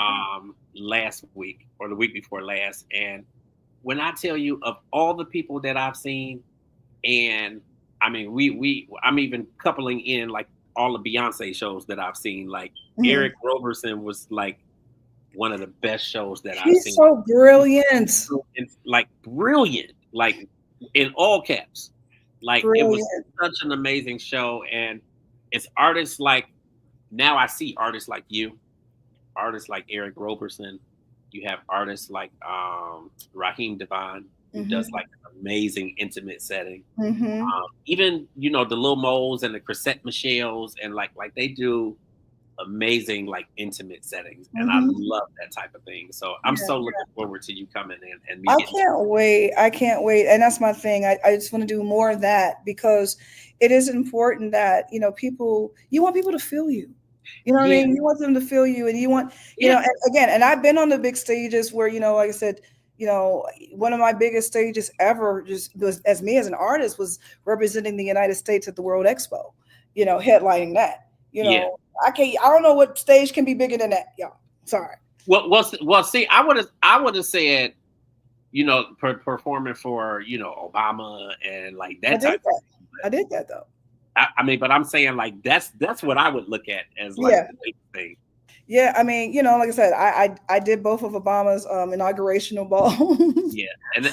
last week or the week before last, and when I tell you of all the people that I've seen, and I mean I'm even coupling in like all the Beyonce shows that I've seen. Like Mhm. Eric Roberson was like one of the best shows that I've He's seen. so brilliant. It's like brilliant, like in all caps. Like it was Brilliant. such an amazing show, and it's artists like, now I see artists like you, artists like Eric Roberson. You have artists like Raheem Devon, who does Mhm. like an amazing intimate setting. Mhm. Even the Lil Moles and the Chrisette Michelles, and like they do amazing like intimate settings, and I Mhm. love that type of thing. So I'm Yeah. so looking forward to you coming in and me I getting. can't wait. I can't wait. And that's my thing. I just want to do more of that, because it is important that, you want people to feel you. You know what I Yeah, mean? You want them to feel you, and you want, yeah, and again, and I've been on the big stages where, like I said, one of my biggest stages ever just was, as me as an artist, was representing the United States at the World Expo, headlining that. yeah. I don't know what stage can be bigger than that, y'all. Sorry. Well. See, I would have said, performing for Obama and like I that did type of that. thing. I did that though. I mean, but I'm saying like that's what I would look at as like Yeah. the big thing. Yeah. I mean, like I said, I did both of Obama's inaugurational balls. Yeah, and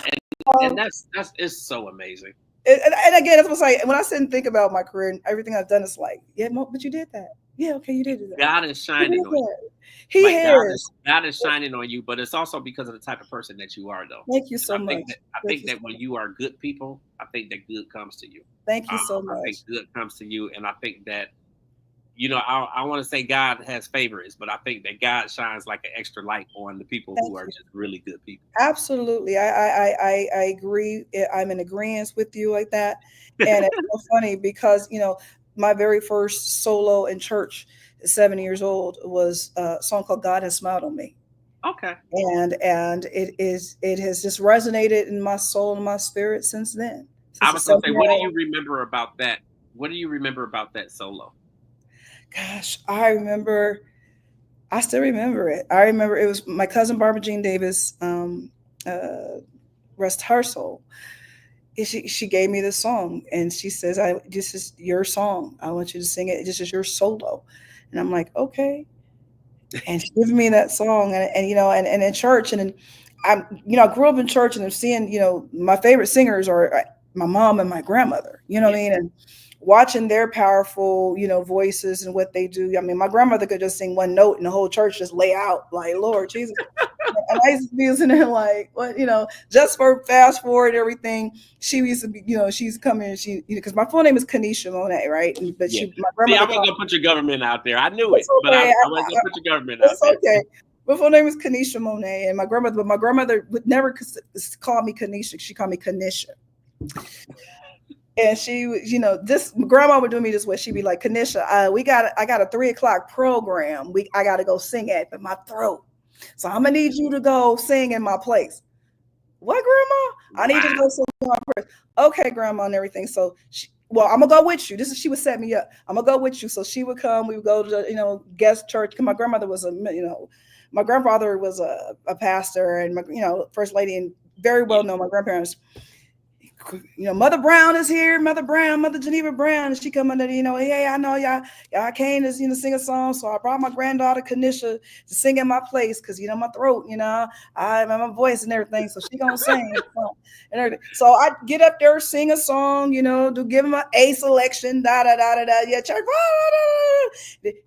um, that's it's so amazing. and again, that's what's like when I sit and think about my career and everything I've done, it's like, yeah, but you did that. Yeah, okay, you did that. God is You shining did on you. that. He Like has. God is shining on you, but it's also because of the type of person that you are, though. Thank you And so much. I Thank think you. that when you are good people, I think that good comes to you. Thank you so I think much. good comes to you, and I think that I want to say God has favorites, but I think that God shines like an extra light on the people Thank who are you. just really good people. Absolutely. I agree. I'm in agreement with you like that. And it's so funny because, my very first solo in church at 7 years old was a song called God Has Smiled on Me. Okay, And it has just resonated in my soul and my spirit since then. I Since a was gonna say, what do 7 year you old. remember about that? What do you remember about that solo? Gosh, I still remember it. I remember it was my cousin Barbara Jean Davis, uh, rest her soul. She gave me the song and she says, this is your song. I want you to sing it. This is your solo. And I'm like, okay. And she gave me that song and in church and I grew up in church and I'm seeing, my favorite singers are my mom and my grandmother, you know what Yeah, I mean? And watching their powerful, voices and what they do. I mean, my grandmother could just sing one note and the whole church just lay out like, Lord Jesus. And I used to be sitting there like, what, just for fast forward everything. She used to be, she's coming and because my full name is Kanisha Monet, right? But yeah. my See, I grandmother wasn't called gonna put your government out there. I knew it, it's but okay. I wasn't gonna put your government out It's there. okay. My full name is Kanisha Monet, and my grandmother would never call me Kanisha. She called me Kanisha. And she was, this grandma would do me this way. She'd be like, Kanisha, I got a 3 o'clock program. I got to go sing at, but my throat. So I'm gonna need you to go sing in my place. What, grandma? I need you to Wow. go sing in my place. Okay, grandma, and everything. So well, I'm gonna go with you. She would set me up. I'm gonna go with you. So she would come. We would go to guest church. Cause my grandmother was my grandfather was a pastor and my first lady and very Yeah. well known. My grandparents, Mother Brown is here, Mother Brown, Mother Geneva Brown, and she come under, hey, I know y'all came to, sing a song, so I brought my granddaughter Kanisha to sing in my place, because, my throat, I have my voice and everything, so she gonna sing and everything. So I get up there, sing a song, to give him an A selection, da da da da da, yeah, church,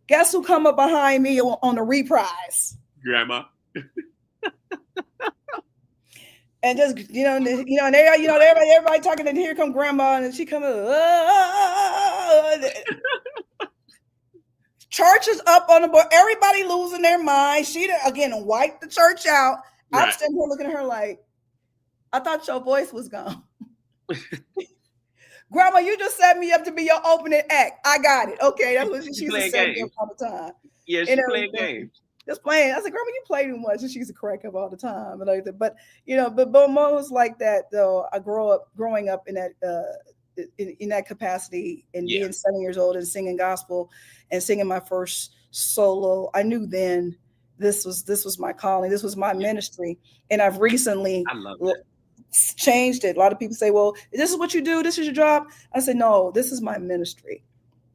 guess who come up behind me on the reprise? Grandma. And just and everybody talking, and here come grandma, and she comes. Church is up on the board. Everybody losing their mind. She again wiped the church out. Right. I'm standing here looking at her like, I thought your voice was gone. Grandma, you just set me up to be your opening act. I got it. Okay, that's what she used to set me up all the time. Yeah, she played games. Just playing. I said, Grandma, you play too much. And she used to crack up all the time and everything. But but moments like that though, I growing up in that in that capacity and being 7 years old and singing gospel and singing my first solo. I knew then this was my calling. This was my ministry. And I've recently changed it. A lot of people say, well, this is what you do. This is your job. I said, no, this is my ministry.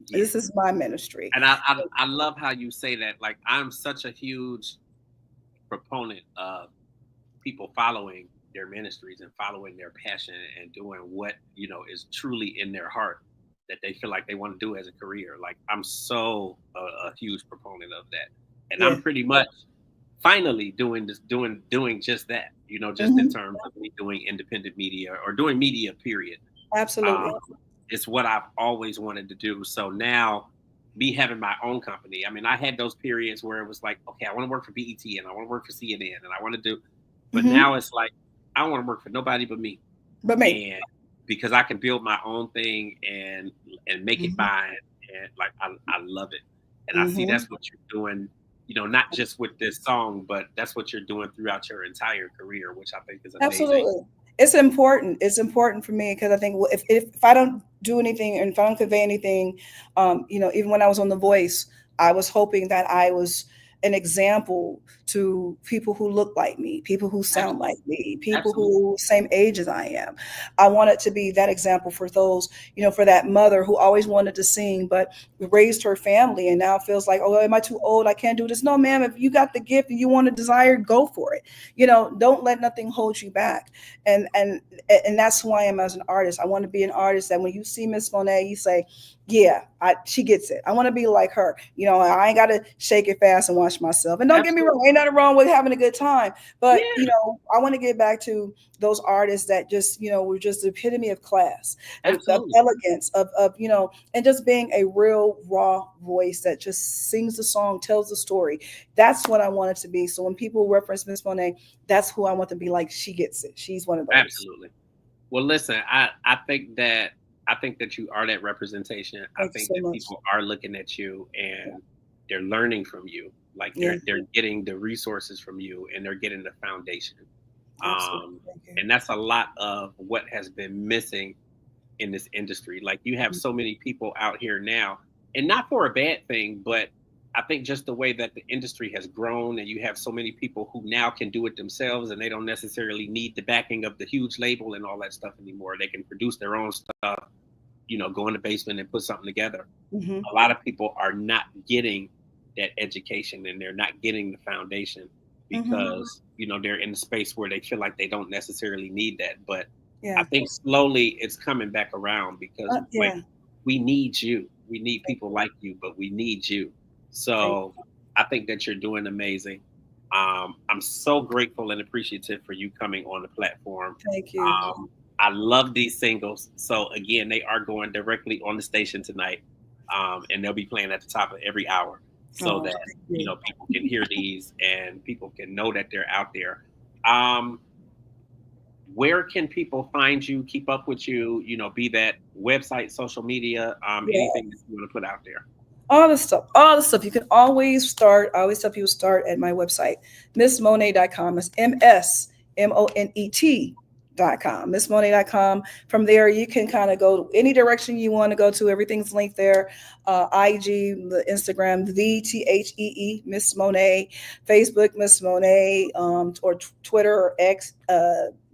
Yeah. This is my ministry. And I love how you say that. Like, I'm such a huge proponent of people following their ministries and following their passion and doing what, is truly in their heart that they feel like they want to do as a career. Like, I'm so a huge proponent of that. And I'm pretty much finally doing just that, just in terms of me doing independent media or doing media, period. Absolutely. It's what I've always wanted to do. So now, me having my own company, I mean, I had those periods where it was like, okay, I want to work for BET and I want to work for CNN and I want to do, but now it's like, I don't want to work for nobody but me. And because I can build my own thing and make it mine. And like, I love it. And I see that's what you're doing, not just with this song, but that's what you're doing throughout your entire career, which I think is amazing. Absolutely. It's important. It's important for me because I think if I don't do anything and if I don't convey anything, even when I was on The Voice, I was hoping that I was an example to people who look like me, people who sound Absolutely. like me, people Absolutely. who same age as I am. I want it to be that example for those, for that mother who always wanted to sing, but raised her family and now feels like, oh, am I too old? I can't do this. No, ma'am, if you got the gift and you want to desire, go for it. Don't let nothing hold you back. And that's who I am as an artist. I want to be an artist that when you see Miss Monét, you say, yeah, she gets it. I want to be like her. I ain't got to shake it fast and watch myself. And don't get me wrong, ain't nothing wrong with having a good time. But, Yeah. I want to get back to those artists that just, were just the epitome of class, of Absolutely. elegance, of and just being a real raw voice that just sings the song, tells the story. That's what I want it to be. So when people reference Miss Monét, that's who I want to be like. She gets it. She's one of those. Absolutely. Well, listen, I think that you are that representation. I Thank you think so that much. people are looking at you and they're learning from you. Like Yeah, they're getting the resources from you and they're getting the foundation. absolutely. Um, Thank you. and that's a lot of what has been missing in this industry. Like you have so many people out here now, and not for a bad thing, but I think just the way that the industry has grown, and you have so many people who now can do it themselves, and they don't necessarily need the backing of the huge label and all that stuff anymore. They can produce their own stuff, go in the basement and put something together. Hmm. A lot of people are not getting that education and they're not getting the foundation Hmm. because they're in a space where they feel like they don't necessarily need that. But I Yeah. think slowly it's coming back around because like Yeah. we need you. We need Thank people you. like you, but we need you. Thank So I think that you're doing amazing. I'm so grateful and appreciative for you coming on the platform. Thank you. I love these singles. So again, they are going directly on the station tonight, and they'll be playing at the top of every hour, so Oh, that thank you. people can hear these and people can know that they're out there. Um, where can people find you, keep up with you? Be that website, social media, Yeah. anything that you want to put out there. All the stuff. You can always start. I always tell people start at my website, missmonet.com. It's MSMONET.com. Missmonet.com. From there, you can kind of go any direction you want to go to. Everything's linked there. IG, the Instagram, the THEE, Miss Monét, Facebook, Miss Monét, or Twitter or X,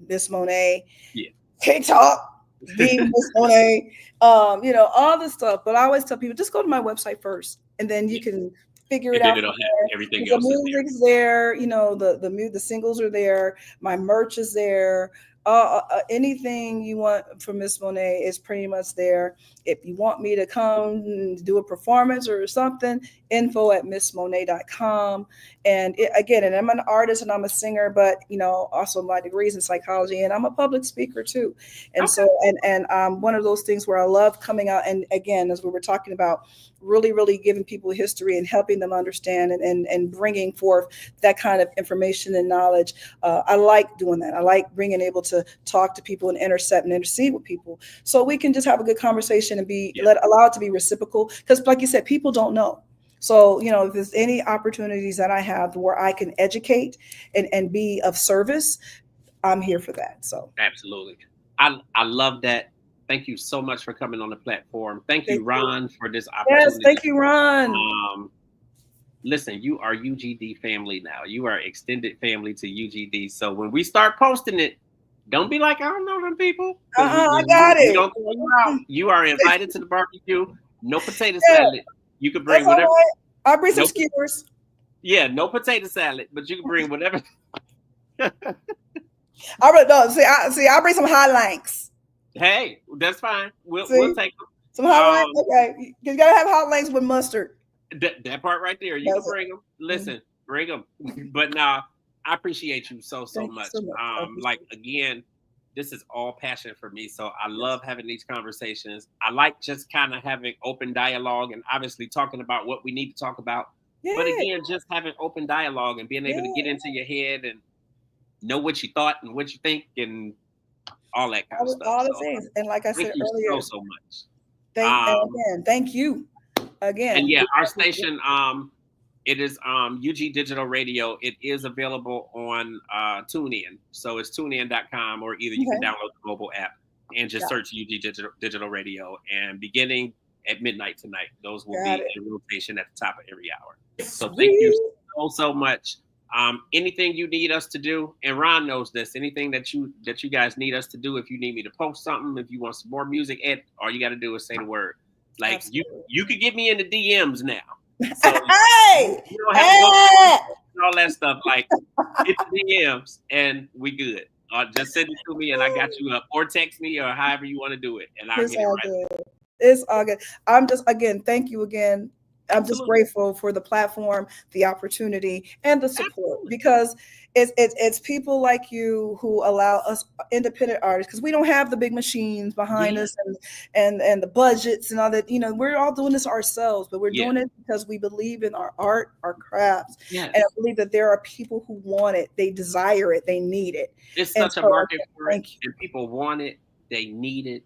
Miss Monét. Yeah. TikTok, the Miss Monét, all this stuff. But I always tell people just go to my website first, and then you Yeah. can figure it And then out it'll from have there. everything The else is there. music's there, the singles are there, my merch is there. Anything you want from Miss Monét is pretty much there. If you want me to come and do a performance or something, info at missmonet.com. And again, and I'm an artist and I'm a singer, but also my degrees in psychology, and I'm a public speaker too. And Okay. so, and one of those things where I love coming out, and again, as we were talking about, really, really giving people history and helping them understand, and bringing forth that kind of information and knowledge. I like doing that. I like being able to talk to people and intercept and intercede with people, so we can just have a good conversation and Yeah. allow it to be reciprocal. Because, like you said, people don't know. So, if there's any opportunities that I have where I can educate and be of service, I'm here for that. So, Absolutely. I love that. Thank you so much for coming on the platform. Thank thank you, you. Ron, for this Yes, opportunity. thank you, Ron. Um, Listen, you are UGD family now. You are extended family to UGD. So when we start posting it, don't be like, I don't know them people. Because I got we it. don't throw you out. You are invited to the barbecue. No potato Yeah, salad. You can that's bring all whatever. right. I'll bring some No, skewers. yeah, no potato salad, but you can bring whatever. I really no. I bring some hot links. Hey, that's fine. We'll See, take them. some hot links. Um, Okay, you gotta have hot links with mustard. that part right there, you can That's it. bring them. Mhm. Listen, bring them. But now, I appreciate you so Thank you much. so much. I Like appreciate it. again, this is all passion for me. So I Yes. love having these conversations. I like just kind of having open dialogue and obviously talking about what we need to talk about. But Yeah, again, just having open dialogue and being able to get yeah. into your head and know what you thought and what you think and all that kind of stuff. All the So things. And like I thank said you earlier, so much. and Um, again, thank you and again. yeah, our station, it is UG Digital Radio. It is available on TuneIn. So it's tunein.com, or either you can Okay. download the mobile app and just Got, search UG Digital Radio. And beginning at midnight tonight, those will got be it. in rotation at the top of every hour. So thank you Sweet. so much. Anything you need us to do, and Ron knows this. Anything that you guys need us to do, if you need me to post something, if you want some more music, Ed, all you got to do is say the word. Like Absolutely. you could get me in the DMs now, so Hey, you don't have to go through all that stuff. Like hit the DMs and we good. Just send it to me and I got you up, or text me, or however you want to do it, and I'll it's get it all right. good. It's all good. I'm just, again, thank you again. I'm just Absolutely. grateful for the platform, the opportunity, and the support, Absolutely. because it's people like you who allow us independent artists, because we don't have the big machines behind us and the budgets and all that. We're all doing this ourselves, but we're doing it because we believe in our art, our crafts, and I believe that there are people who want it, they desire it, they need it. It's such a market for it, and people want it, they need it.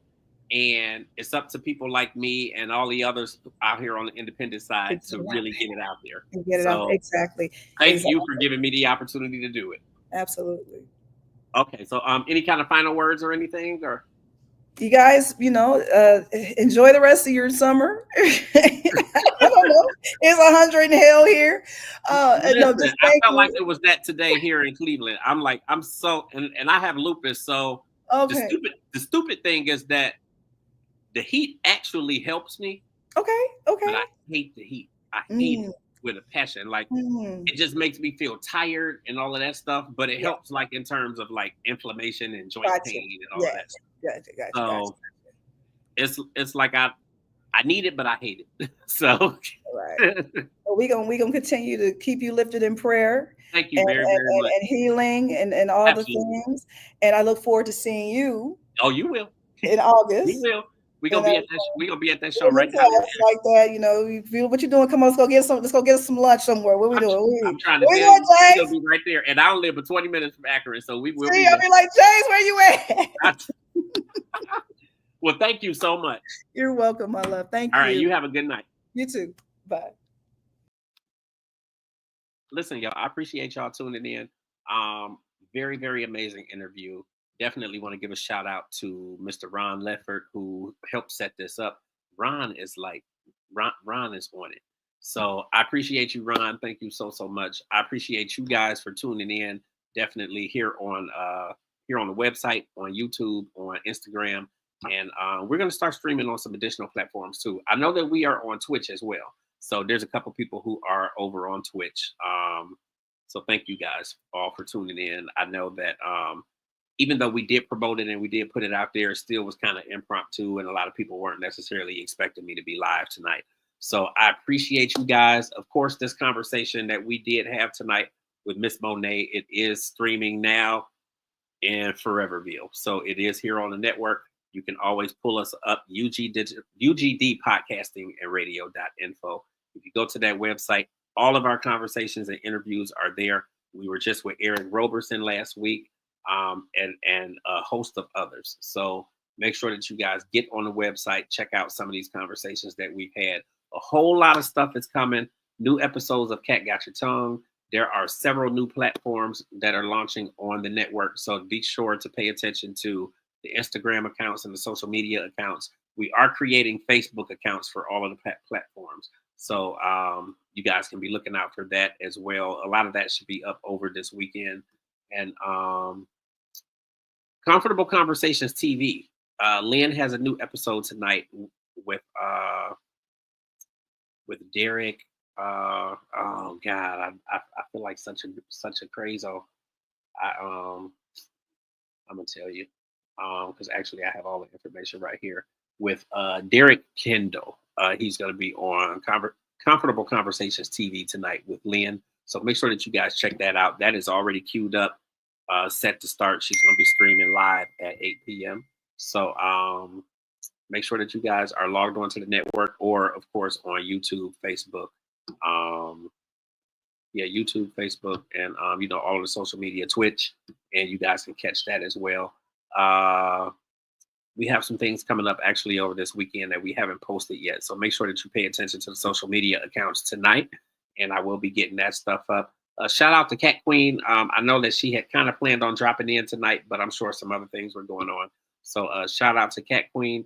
And it's up to people like me and all the others out here on the independent side to really get it out there. And get it out. Exactly. Thank you for giving me the opportunity to do it. Absolutely. Okay, so any kind of final words or anything, or you guys, enjoy the rest of your summer. I don't know. It's 100 in hell here. Listen, I felt like it was that today here in Cleveland. I'm so, and I have lupus, so okay. The stupid thing is that the heat actually helps me. Okay. But I hate the heat. I hate it with a passion. Like it just makes me feel tired and all of that stuff. But it helps, like in terms of like inflammation and joint pain and all of that stuff. So it's like I need it, but I hate it. So well, we gonna continue to keep you lifted in prayer. Thank you very much. And healing and all Absolutely. The things. And I look forward to seeing you. Oh, you will. In August. You will. We're gonna be at that show right now. Like that, you feel what you're doing. Come on, let's go get some lunch somewhere. What are we doing? I'm trying to tell you, we're gonna be right there. And I don't live but 20 minutes from Akron, so we will be. I'll be like, James, where you at? Well, thank you so much. You're welcome, my love. Thank you. All right, you have a good night. You too. Bye. Listen, y'all, I appreciate y'all tuning in. Very, very amazing interview. Definitely want to give a shout out to Mr. Ron Leffert, who helped set this up. Ron is on it. So I appreciate you, Ron. Thank you so much. I appreciate you guys for tuning in. Definitely here on the website, on YouTube, on Instagram, and we're going to start streaming on some additional platforms too. I know that we are on Twitch as well. So there's a couple people who are over on Twitch. So thank you guys all for tuning in. I know that even though we did promote it and we did put it out there, it still was kind of impromptu, and a lot of people weren't necessarily expecting me to be live tonight. So I appreciate you guys. Of course, this conversation that we did have tonight with Miss Monét, it is streaming now and foreverville. So it is here on the network. You can always pull us up, UGD Podcasting and Radio.info. If you go to that website, all of our conversations and interviews are there. We were just with Eric Roberson last week. And a host of others. So make sure that you guys get on the website, check out some of these conversations that we've had. A whole lot of stuff is coming. New episodes of Cat Got Your Tongue. There are several new platforms that are launching on the network. So be sure to pay attention to the Instagram accounts and the social media accounts. We are creating Facebook accounts for all of the platforms. So you guys can be looking out for that as well. A lot of that should be up over this weekend. And Comfortable Conversations TV. Lynn has a new episode tonight with Derek. Oh God, I feel like such a crazo. I'm gonna tell you, because actually I have all the information right here with Derek Kendall. He's gonna be on Comfortable Conversations TV tonight with Lynn. So make sure that you guys check that out. That is already queued up. Set to start. She's going to be streaming live at 8 p.m. So make sure that you guys are logged onto the network, or of course on YouTube, Facebook, YouTube, Facebook, and all of the social media, Twitch, and you guys can catch that as well. We have some things coming up actually over this weekend that we haven't posted yet. So make sure that you pay attention to the social media accounts tonight, and I will be getting that stuff up. Shout out to Cat Queen. I know that she had kind of planned on dropping in tonight, but I'm sure some other things were going on. So shout out to Cat Queen.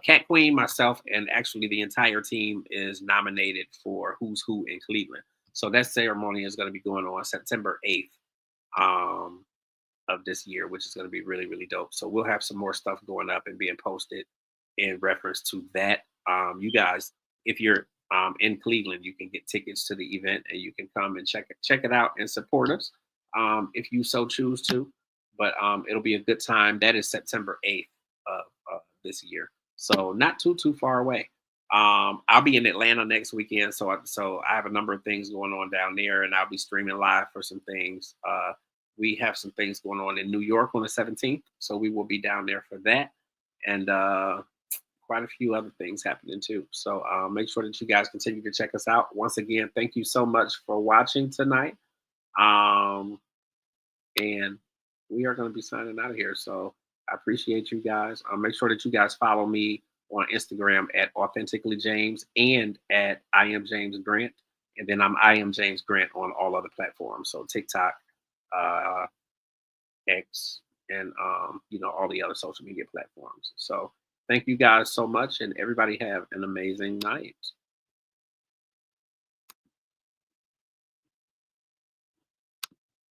Cat Queen, myself, and actually the entire team is nominated for Who's Who in Cleveland. So that ceremony is going to be going on September 8th of this year, which is going to be really, really dope. So we'll have some more stuff going up and being posted in reference to that. You guys, if you're in Cleveland, you can get tickets to the event and you can come and check it out and support us if you so choose to. But it'll be a good time. That is September 8th of this year, so not too far away. I'll be in Atlanta next weekend, so I have a number of things going on down there, and I'll be streaming live for some things. We have some things going on in New York on the 17th, so we will be down there for that, and quite a few other things happening too. So make sure that you guys continue to check us out. Once again, thank you so much for watching tonight. And we are going to be signing out of here. So I appreciate you guys. Make sure that you guys follow me on Instagram at Authentically James and at I Am James Grant. And then I Am James Grant on all other platforms. So TikTok, X, and all the other social media platforms. So thank you guys so much, and everybody have an amazing night.